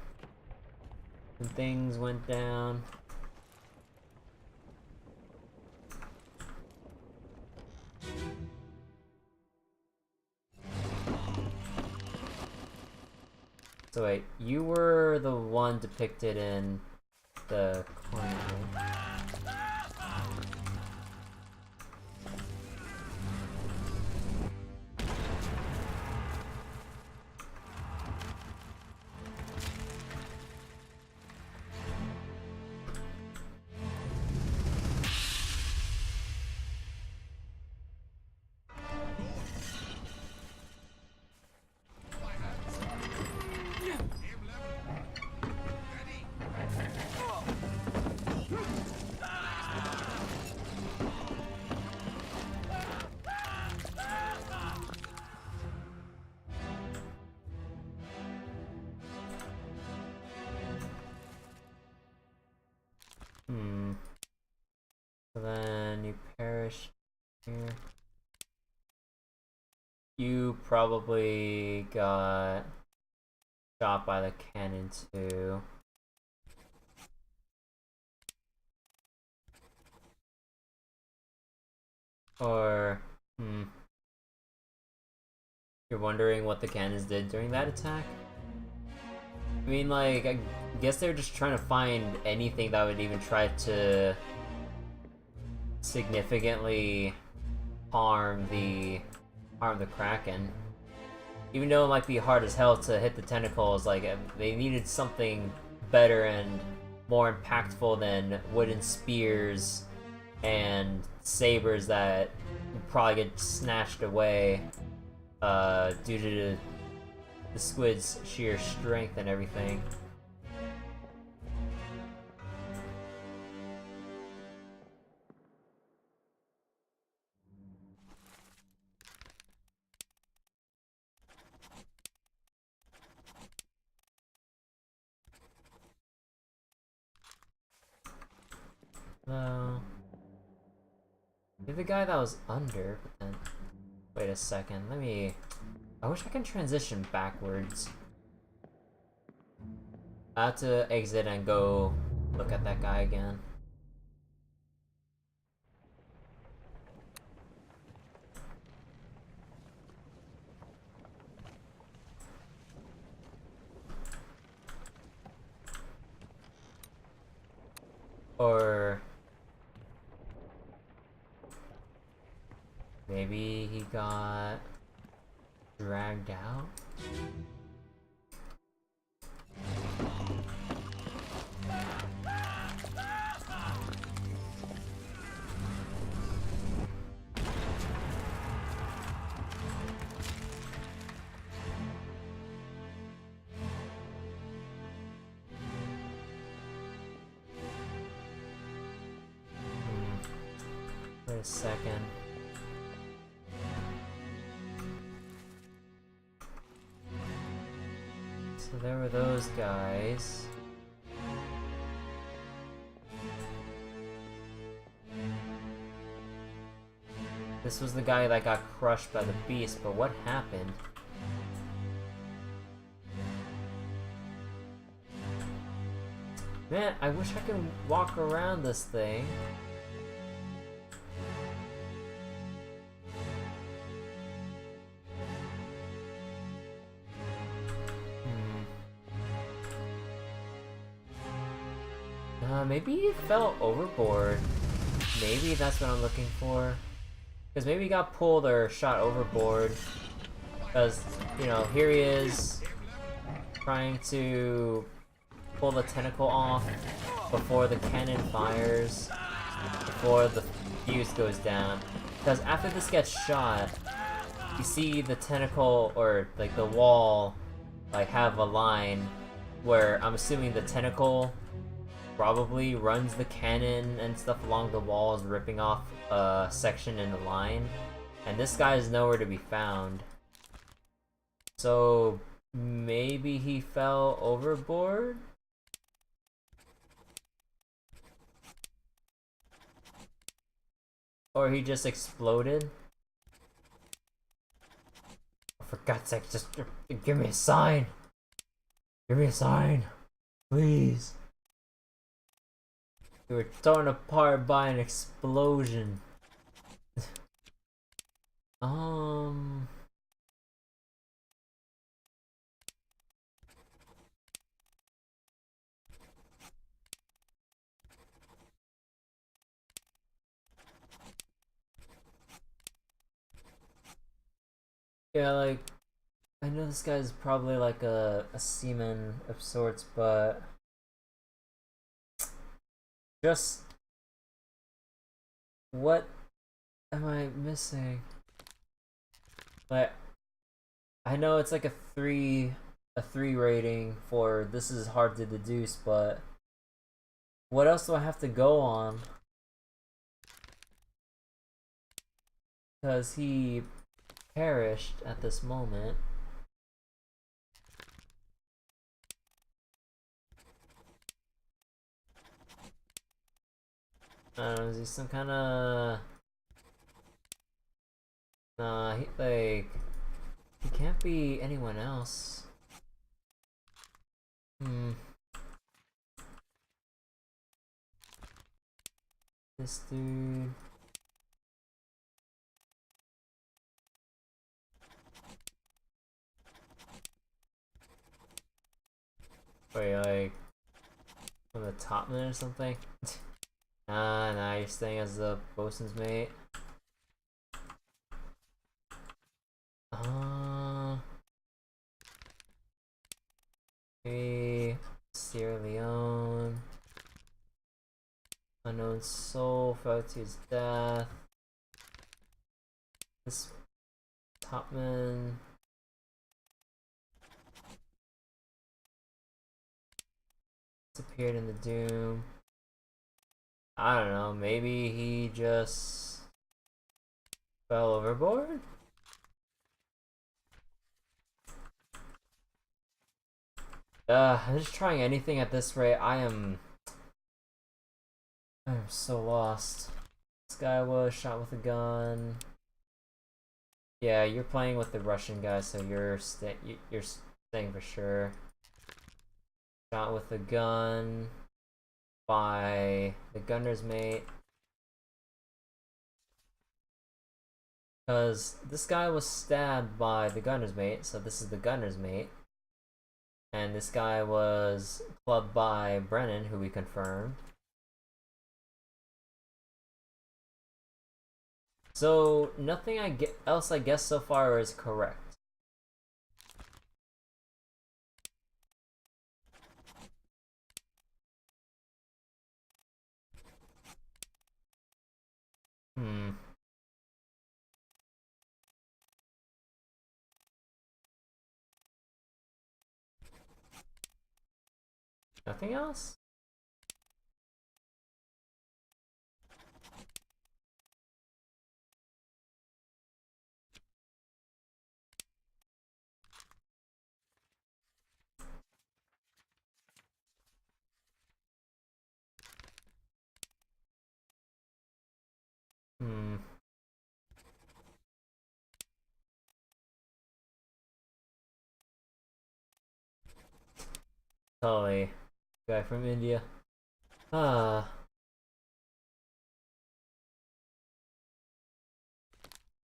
And things went down. So wait, you were the one depicted in the corner. So then you perish here. You probably got shot by the cannon too. Or, you're wondering what the cannons did during that attack? I mean, like, I guess they're just trying to find anything that would even try to significantly harm the Kraken. even though it might be hard as hell to hit the tentacles, like they needed something better and more impactful than wooden spears and sabers that would probably get snatched away due to the squid's sheer strength and everything. No. You're the guy that was under, but then... Wait a second, let me... I wish I can transition backwards. I have to exit and go look at that guy again. Or... maybe he got... dragged out? Wait a second. So there were those guys. This was the guy that got crushed by the beast, but what happened? Man, I wish I could walk around this thing. Maybe he fell overboard. Maybe that's what I'm looking for. Because maybe he got pulled or shot overboard. Because, you know, here he is trying to pull the tentacle off before the cannon fires, before the fuse goes down. Because after this gets shot, you see the tentacle, or like the wall, like have a line where I'm assuming the tentacle probably runs the cannon and stuff along the walls, ripping off a section in the line. And this guy is nowhere to be found. So maybe he fell overboard? Or he just exploded? For God's sake, just give me a sign! Give me a sign! Please! We were torn apart by an explosion. Yeah, like, I know this guy's probably like a seaman of sorts, but just what am I missing? Like, I know it's like a three rating for this is hard to deduce, but what else do I have to go on? Because he perished at this moment. I don't know, is he some kind of... Nah, he can't be anyone else. This dude... Wait, like... from the topman or something? Nah, you're staying as the bosun's mate. Sierra Leone. Unknown soul fell to his death. This Topman. Disappeared in the Doom. I don't know, maybe he just fell overboard? I'm just trying anything at this rate. I'm so lost. This guy was shot with a gun. Yeah, you're playing with the Russian guy, so you're staying for sure. Shot with a gun by the gunner's mate. Because this guy was stabbed by the gunner's mate, so this is the gunner's mate. And this guy was clubbed by Brennan, who we confirmed. So nothing else I guess so far is correct. Nothing else? Totally. Guy from India.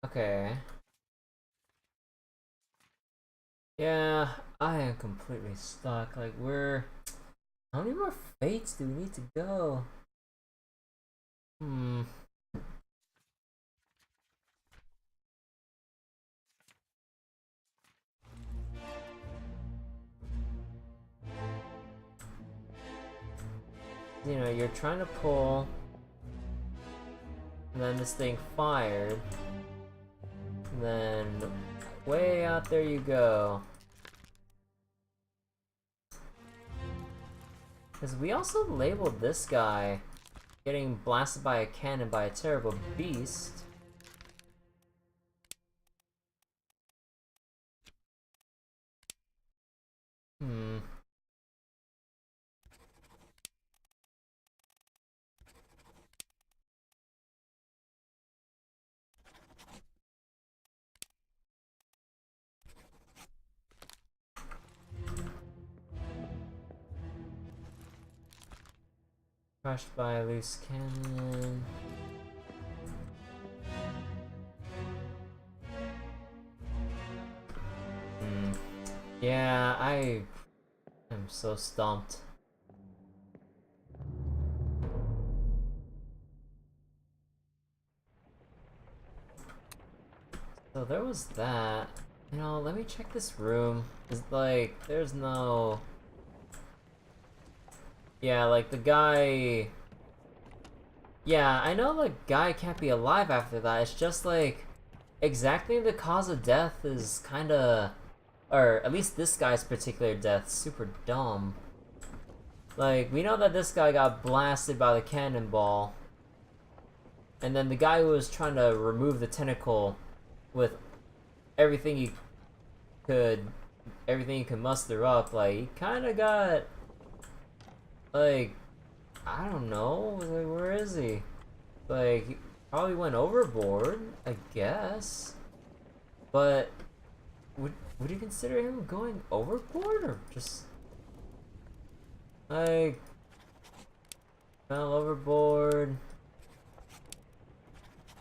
Okay. Yeah, I am completely stuck. Like, how many more fates do we need to go? You know, you're trying to pull, and then this thing fired, and then way out there you go. Because we also labeled this guy getting blasted by a cannon by a terrible beast. Crushed by a loose cannon. Yeah, I am so stumped. So there was that. You know, let me check this room. It's like, there's no... Yeah, like the guy... Yeah, I know the guy can't be alive after that. It's just like, exactly the cause of death is kinda... Or at least this guy's particular death, super dumb. Like, we know that this guy got blasted by the cannonball. And then the guy who was trying to remove the tentacle with everything he could muster up, like, he kinda got... Like, I don't know, like, where is he? Like, he probably went overboard, I guess. But, would you consider him going overboard, or just... Like... Fell overboard...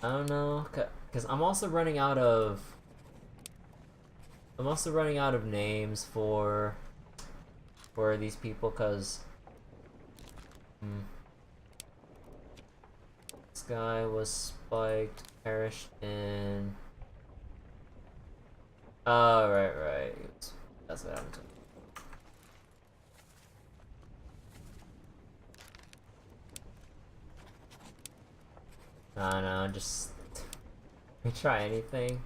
I don't know, because I'm also running out of names for these people, because this guy was spiked, perished in... Oh, right. That's what happened to him. I don't know, just we try anything.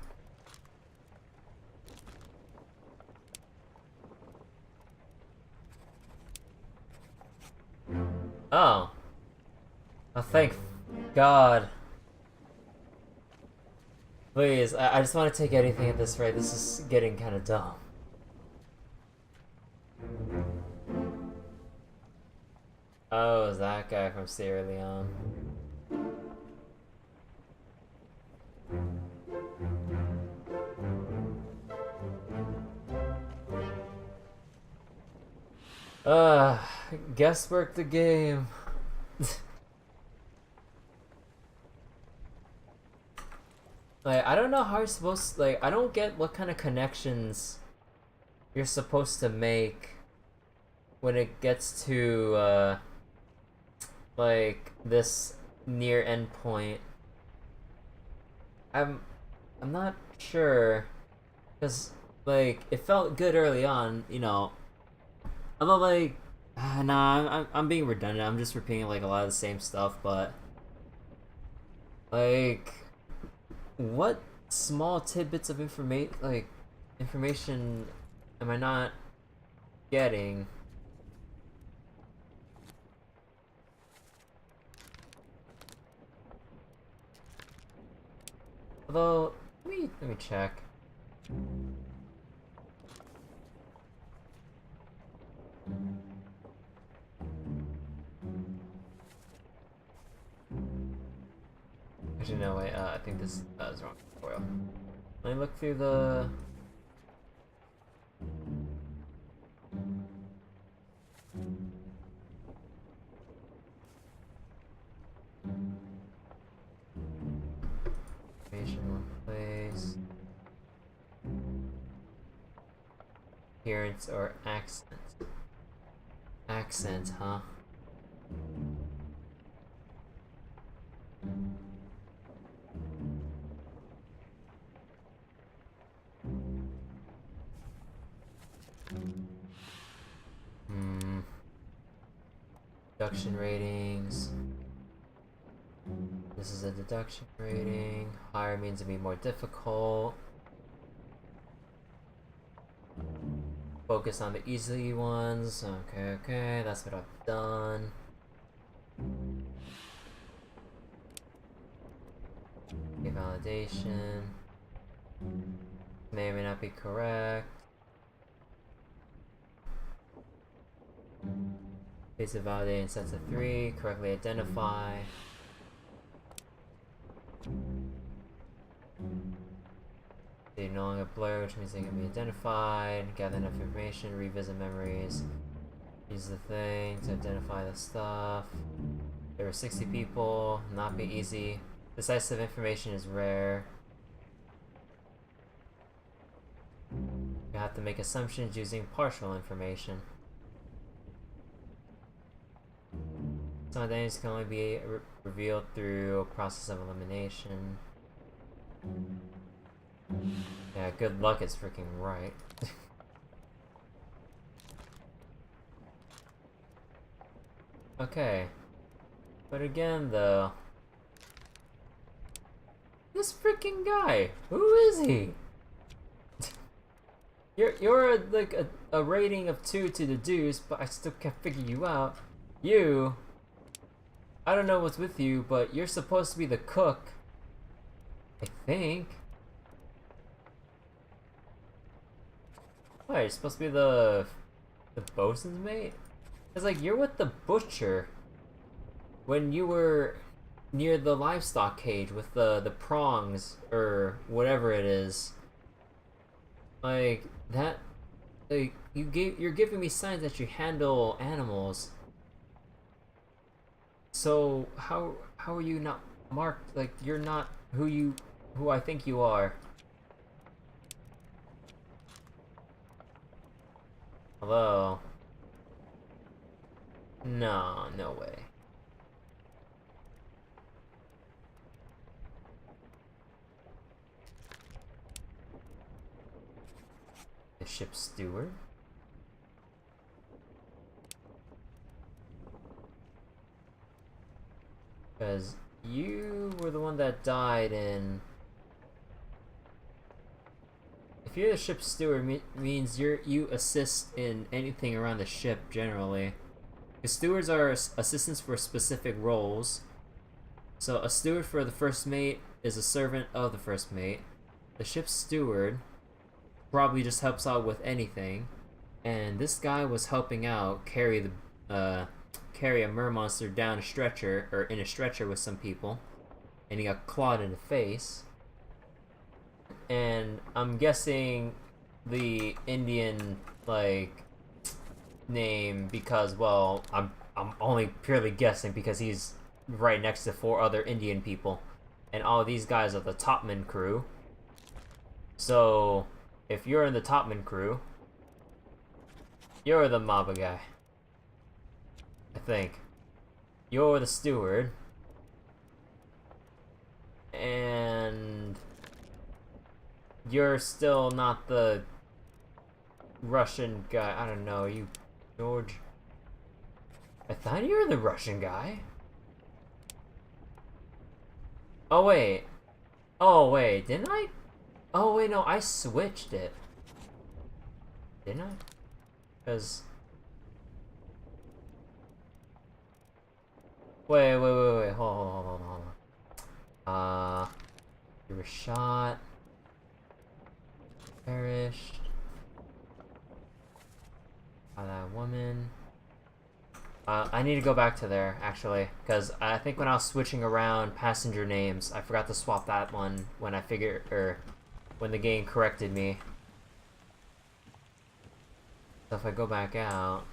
Oh. Oh, thank God. Please, I just want to take anything at this rate. This is getting kind of dumb. Oh, is that guy from Sierra Leone? Guesswork the game. Like, I don't know how you're supposed to, like, I don't get what kind of connections you're supposed to make when it gets to, like, this near end point. I'm not sure, because, like, it felt good early on, you know. I'm not like, nah, I'm being redundant. I'm just repeating, like, a lot of the same stuff, but, like, what small tidbits of information am I not getting? Although, let me check. Actually, no, wait, I think this is wrong tutorial. Let me look through the... Information place. Appearance or accent. Accent, huh? Deduction ratings. This is a deduction rating. Higher means it'd be more difficult. Focus on the easy ones. Okay, that's what I've done. Okay, validation. May or may not be correct. Place of validate in sets of 3. Correctly identify. They no longer blur, which means they can be identified. Gather enough information. Revisit memories. Use the thing to identify the stuff. There were 60 people. Not be easy. Decisive information is rare. You have to make assumptions using partial information. Some identities can only be revealed through a process of elimination. Yeah, good luck it's freaking right. Okay. But again, though... This freaking guy! Who is he? You're like a rating of 2 to deduce, but I still can't figure you out. You... I don't know what's with you, but you're supposed to be the cook. I think. What, you're supposed to be the bosun's mate? It's like, you're with the butcher when you were near the livestock cage with the prongs, or whatever it is. Like, that... Like, you're giving me signs that you handle animals. So how are you not marked? Like, you're not who I think you are. Hello? No way. The ship's steward? Because you were the one that died in... If you're the ship's steward, means you assist in anything around the ship, generally. Because stewards are assistants for specific roles. So a steward for the first mate is a servant of the first mate. The ship's steward probably just helps out with anything. And this guy was helping out carry a mer monster down a stretcher, or in a stretcher with some people. And he got clawed in the face. And I'm guessing the Indian, like, name because, well, I'm only purely guessing because he's right next to 4 other Indian people. And all these guys are the Topman crew. So, if you're in the Topman crew, you're the Maba guy. I think. You're the steward. And you're still not the Russian guy. I don't know, you George. I thought you were the Russian guy. Oh wait. Oh wait, didn't I? Oh wait, no, I switched it. Didn't I? Because... Wait, hold on. You were shot. Perished. By that woman. I need to go back to there, actually, because I think when I was switching around passenger names, I forgot to swap that one when I figured, or when the game corrected me. So if I go back out...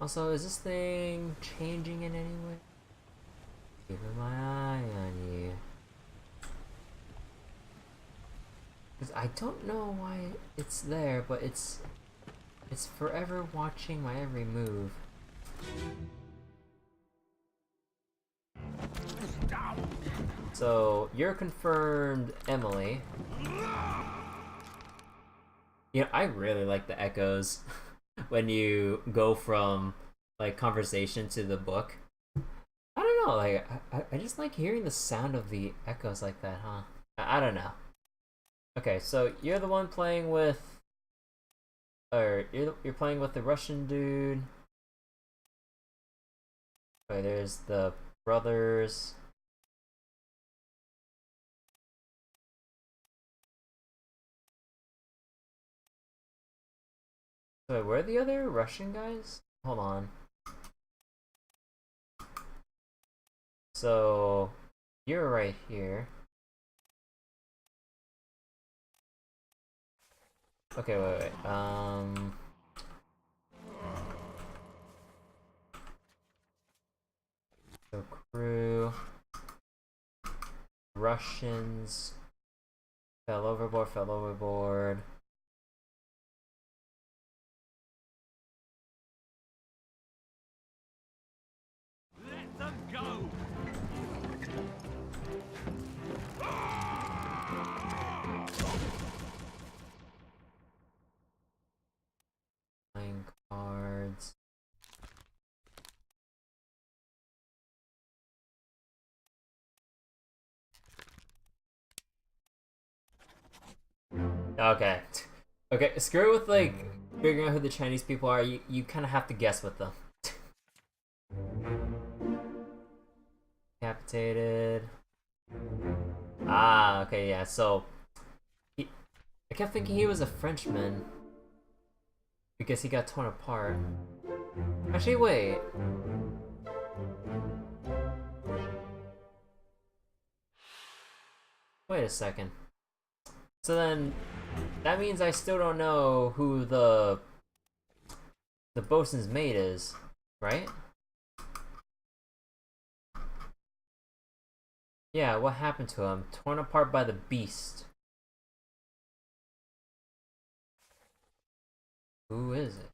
Also, is this thing changing in any way? Keeping my eye on you. Because I don't know why it's there, but it's forever watching my every move. So, you're confirmed Emily. You know, I really like the echoes when you go from, like, conversation to the book. I don't know, like, I just like hearing the sound of the echoes like that, huh? I don't know. Okay, so you're the one playing with... Or, you're playing with the Russian dude. Okay, there's the brothers. Wait, where are the other Russian guys? Hold on. So, you're right here. Okay, wait. So crew, Russians, fell overboard. Let them go! Playing cards. Okay. Okay, screw it with, like, figuring out who the Chinese people are. You kind of have to guess with them. Decapitated. Ah, okay, yeah, so... I kept thinking he was a Frenchman. Because he got torn apart. Actually, wait. Wait a second. So then, that means I still don't know who the bosun's mate is, right? Yeah, what happened to him? Torn apart by the beast. Who is it?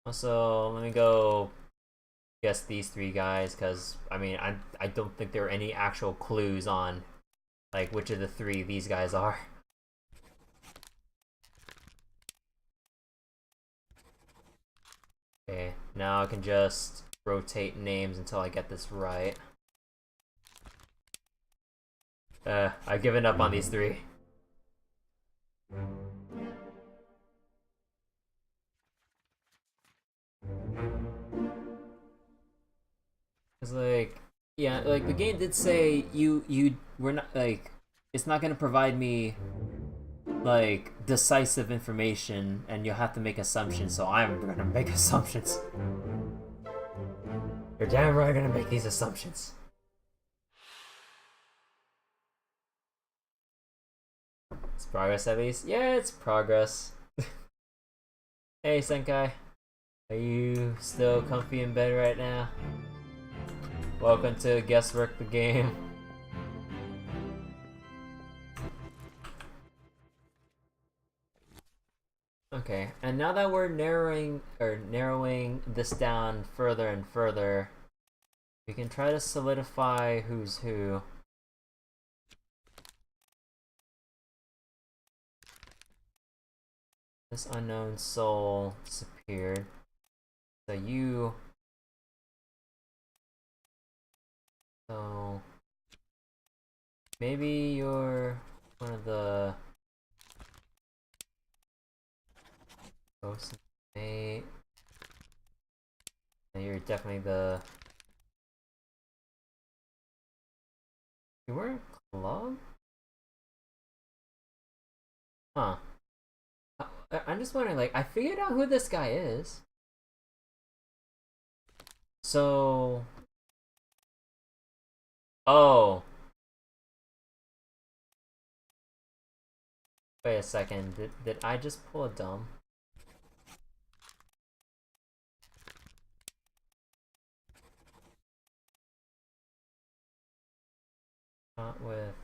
Also, let me go guess these 3 guys, because, I mean, I don't think there are any actual clues on, like, which of the 3 these guys are. Okay, now I can just rotate names until I get this right. I've given up on these three. Cause like, yeah, like the game did say we're not like, it's not gonna provide me like decisive information, and you'll have to make assumptions. So I'm gonna make assumptions. You're damn right gonna make these assumptions. It's progress at least. Yeah, it's progress. Hey Senkai, are you still comfy in bed right now? Welcome to Guesswork the Game. Okay, and now that we're narrowing this down further and further, we can try to solidify who's who. This unknown soul disappeared. So you... So... Maybe you're one of the... Ghosts of Fate. And you're definitely the... You were in club? Huh. I'm just wondering, like, I figured out who this guy is. So... Oh. Wait a second, did I just pull a dumb? Not with...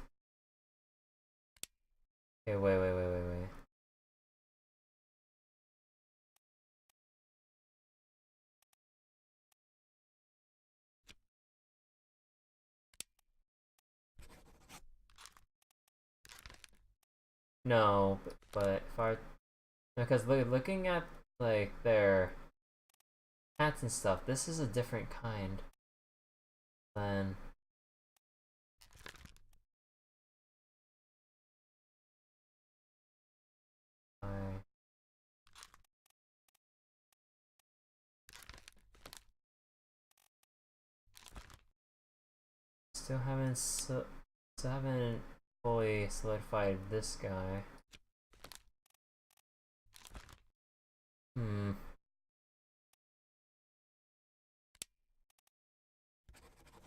Okay, wait. No, but if I... Because looking at, like, their hats and stuff, this is a different kind than... Still haven't fully solidified this guy.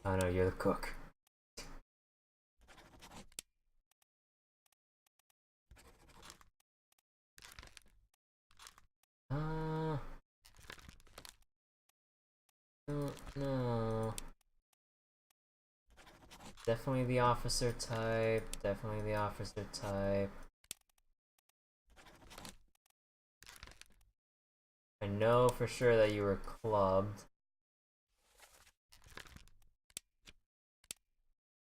Oh no, you're the cook. No. Definitely the officer type. I know for sure that you were clubbed.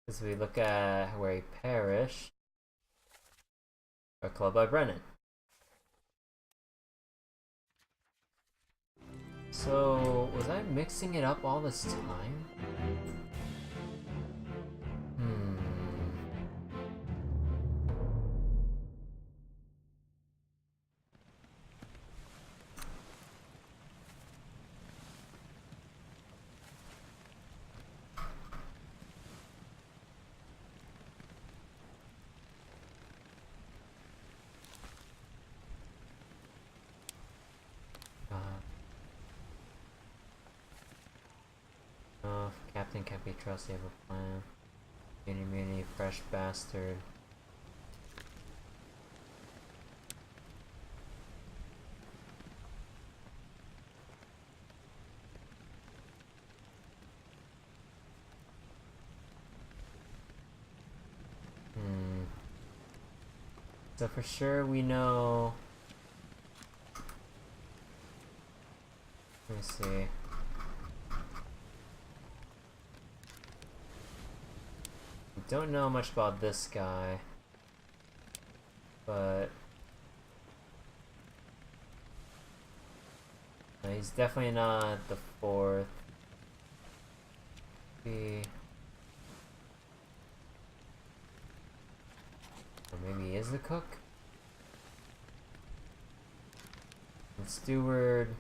As we look at where he perished. Or clubbed by Brennan. So, was I mixing it up all this time? Captain can't be trusted, you have a plan. Mini, fresh bastard. So for sure we know... Let me see. We don't know much about this guy, but he's definitely not the fourth. Or maybe he is the cook? And steward.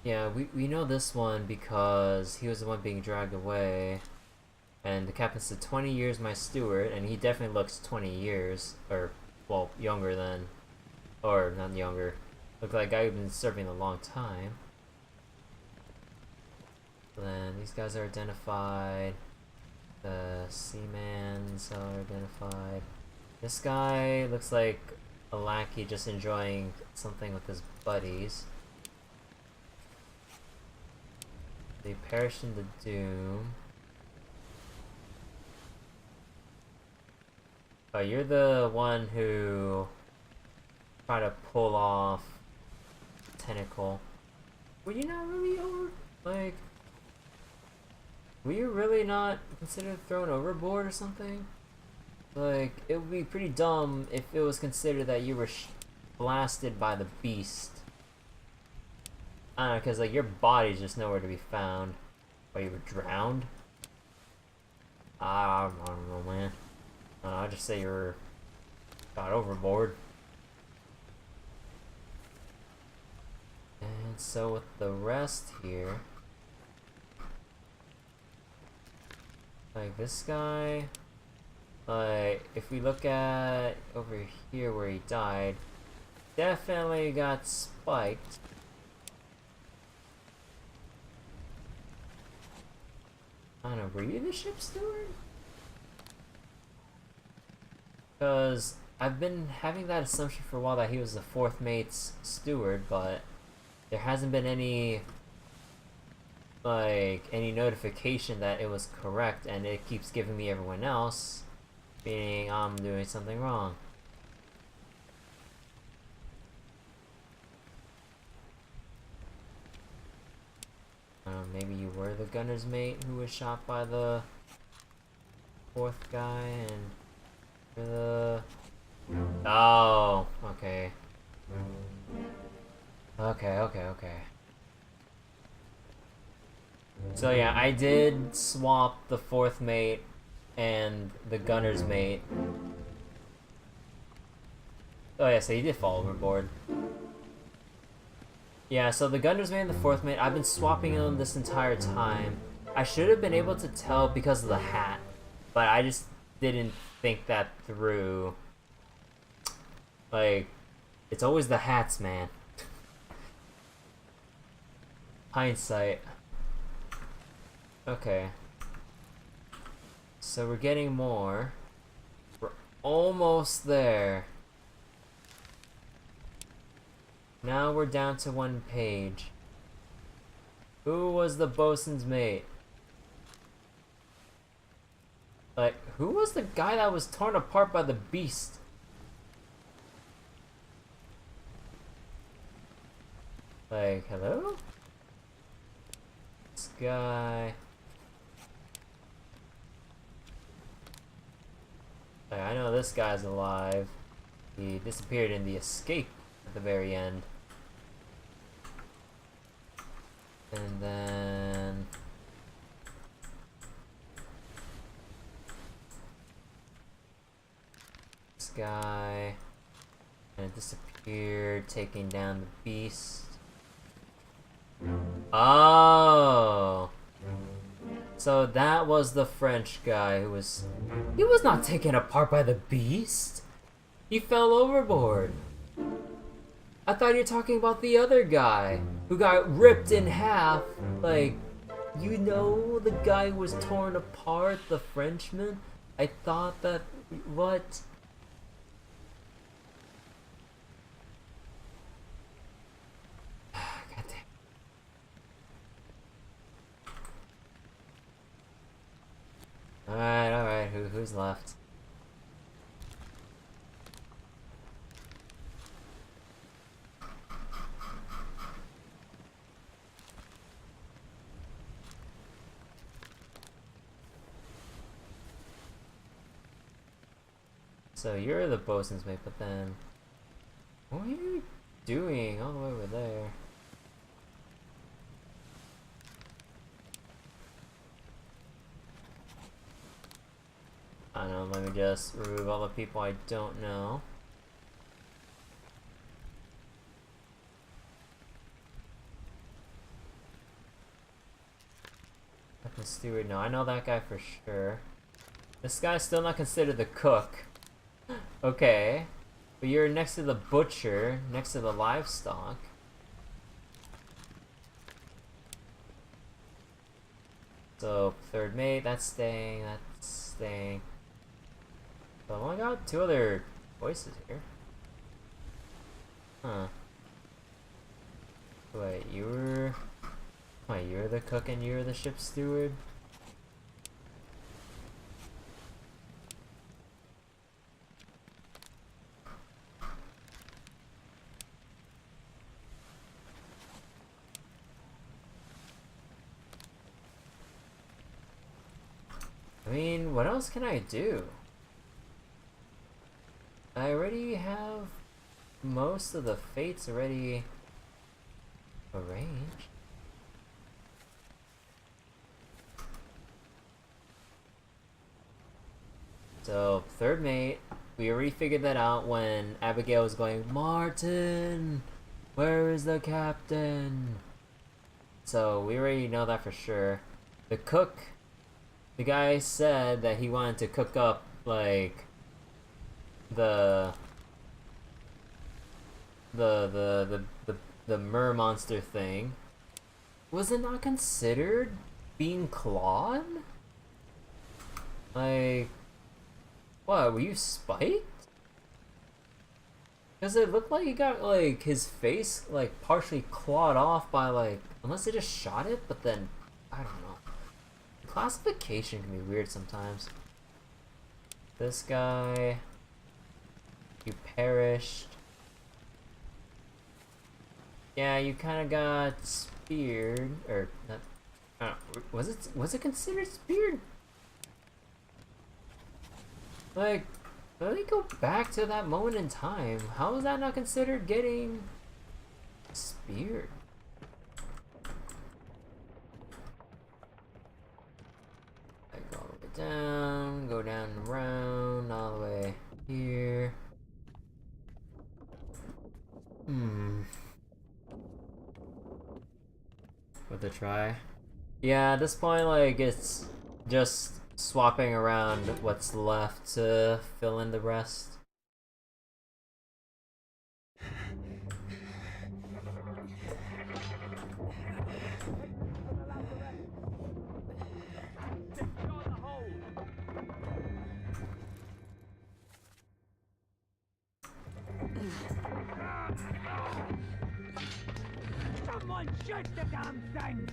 Yeah, we know this one because he was the one being dragged away. And the captain said 20 years my steward, and he definitely looks 20 years. Or, well, younger than. Or, not younger. Looks like a guy who's been serving a long time. Then these guys are identified. The seamans are identified. This guy looks like a lackey just enjoying something with his buddies. They perished in the doom. Oh, you're the one who tried to pull off tentacle. Were you not really were you really not considered thrown overboard or something? Like, it would be pretty dumb if it was considered that you were blasted by the beast. I don't know, because like your body's just nowhere to be found. Or you were drowned? I don't know, man. I'll just say you were got overboard. And so with the rest here, like this guy, like if we look at over here where he died, definitely got spiked. I don't know, were you the ship steward? Because I've been having that assumption for a while that he was the fourth mate's steward, but there hasn't been any notification that it was correct, and it keeps giving me everyone else, meaning I'm doing something wrong. Maybe you were the gunner's mate who was shot by the fourth guy, and you're the... Oh, okay. Okay. So yeah, I did swap the fourth mate and the gunner's mate. Oh yeah, so he did fall overboard. Yeah, so the gunner's mate and the fourth mate, I've been swapping them this entire time. I should have been able to tell because of the hat, but I just didn't think that through. Like, it's always the hats, man. Hindsight. Okay. So we're getting more. We're almost there. Now we're down to one page. Who was the bosun's mate? Like, who was the guy that was torn apart by the beast? Like, hello? This guy... Like, I know this guy's alive. He disappeared in the escape at the very end. And then... This guy... And it disappeared, taking down the beast. Oh! So that was the French guy who was... He was not taken apart by the beast! He fell overboard! I thought you were talking about the other guy who got ripped in half. Like, you know the guy who was torn apart, the Frenchman? I thought that... What? God damn. Alright, who's left? So you're the bosun's mate, but then... What are you doing all the way over there? I don't know, let me just remove all the people I don't know. Captain Stewart, no, I know that guy for sure. This guy's still not considered the cook. Okay. But you're next to the butcher, next to the livestock. So, third mate, that's staying, that's staying. So I've only got 2 other voices here. Huh. Wait, you're the cook and you're the ship steward? I mean, what else can I do? I already have most of the fates already arranged. So, third mate, we already figured that out when Abigail was going, Martin! Where is the captain? So, we already know that for sure. The cook, the guy said that he wanted to cook up, like, the mer monster thing. Was it not considered being clawed? Like, what, were you spiked? Because it looked like he got, like, his face, like, partially clawed off by, like, unless they just shot it, but then, I don't know. Classification can be weird sometimes. This guy, you perished. Yeah, you kind of got speared, or not. I don't know, was it considered speared? Like, let me go back to that moment in time. How is that not considered getting speared? I go all the way down, go down and around, all the way here. With a try. Yeah, at this point, like, it's just swapping around what's left to fill in the rest. Someone shoot the damn thing!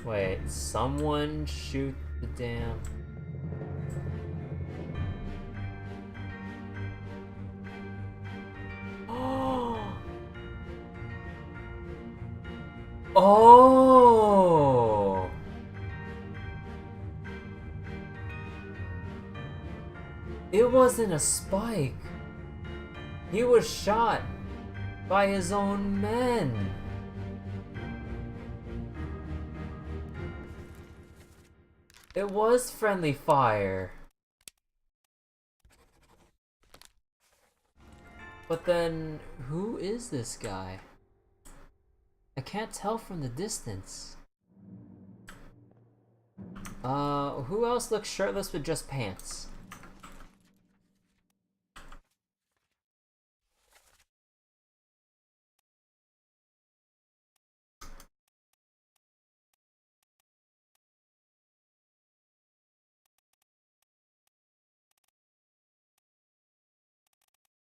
Wait, someone shoot the damn... Oh! It wasn't a spike. He was shot by his own men. It was friendly fire. But then, who is this guy? I can't tell from the distance. Who else looks shirtless with just pants?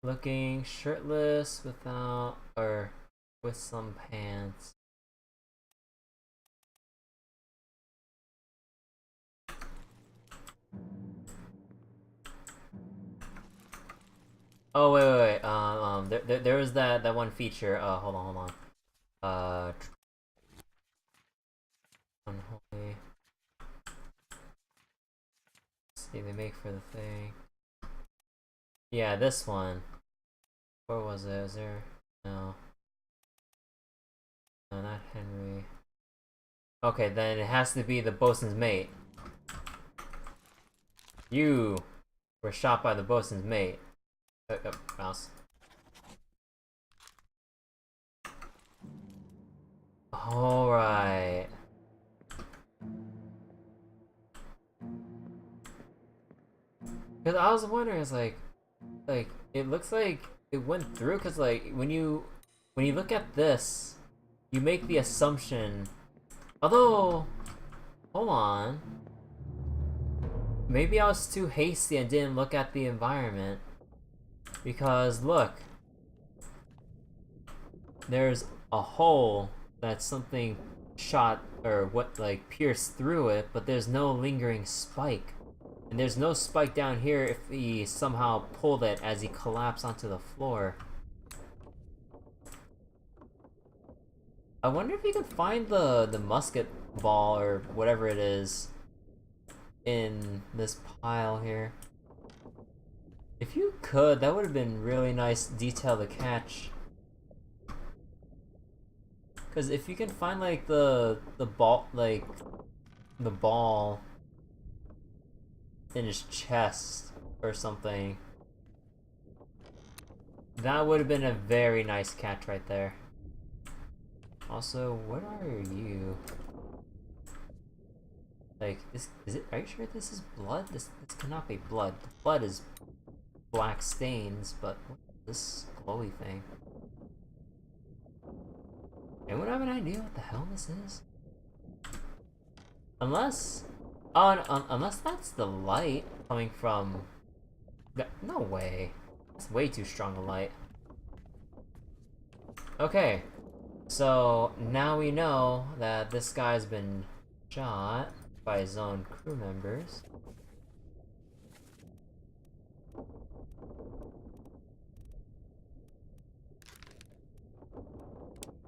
Looking shirtless without, or with some pants. Oh wait. There was that one feature. Hold on. Unholy. Let's see, they make for the thing. Yeah, this one. Where was it? Was there? No. Not Henry. Okay, then it has to be the bosun's mate. You were shot by the bosun's mate. Mouse. Alright. Because I was wondering, it's like, it looks like it went through, because, like, when you look at this, you make the assumption, although, hold on, maybe I was too hasty and didn't look at the environment, because, look, there's a hole that something shot, or what, like, pierced through it, but there's no lingering spike. And there's no spike down here if he somehow pulled it as he collapsed onto the floor. I wonder if you can find the musket ball or whatever it is in this pile here. If you could, that would have been really nice detail to catch. Because if you can find like the ball, like the ball in his chest or something, that would have been a very nice catch right there. Also, what are you? Like, this is it? Are you sure this is blood? This cannot be blood. The blood is black stains, but what is this glowy thing? Anyone have an idea what the hell this is? Unless, unless that's the light coming from. No way. That's way too strong a light. Okay, so now we know that this guy's been shot by his own crew members.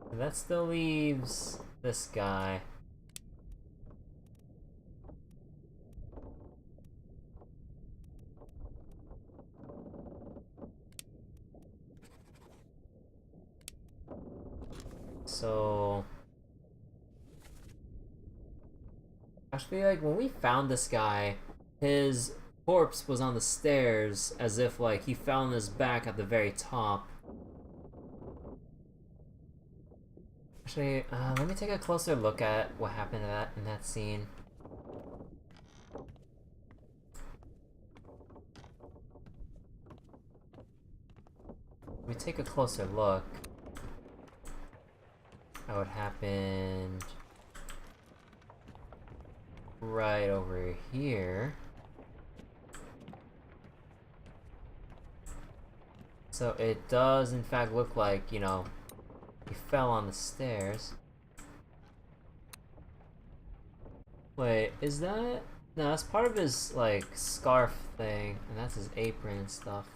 And that still leaves this guy. So actually, like, when we found this guy, his corpse was on the stairs as if like he fell on his back at the very top. Actually, let me take a closer look at what happened to that in that scene. Let me take a closer look at what happened right over here. So it does in fact look like, you know, he fell on the stairs. Wait, is that? No, that's part of his, like, scarf thing, and that's his apron and stuff.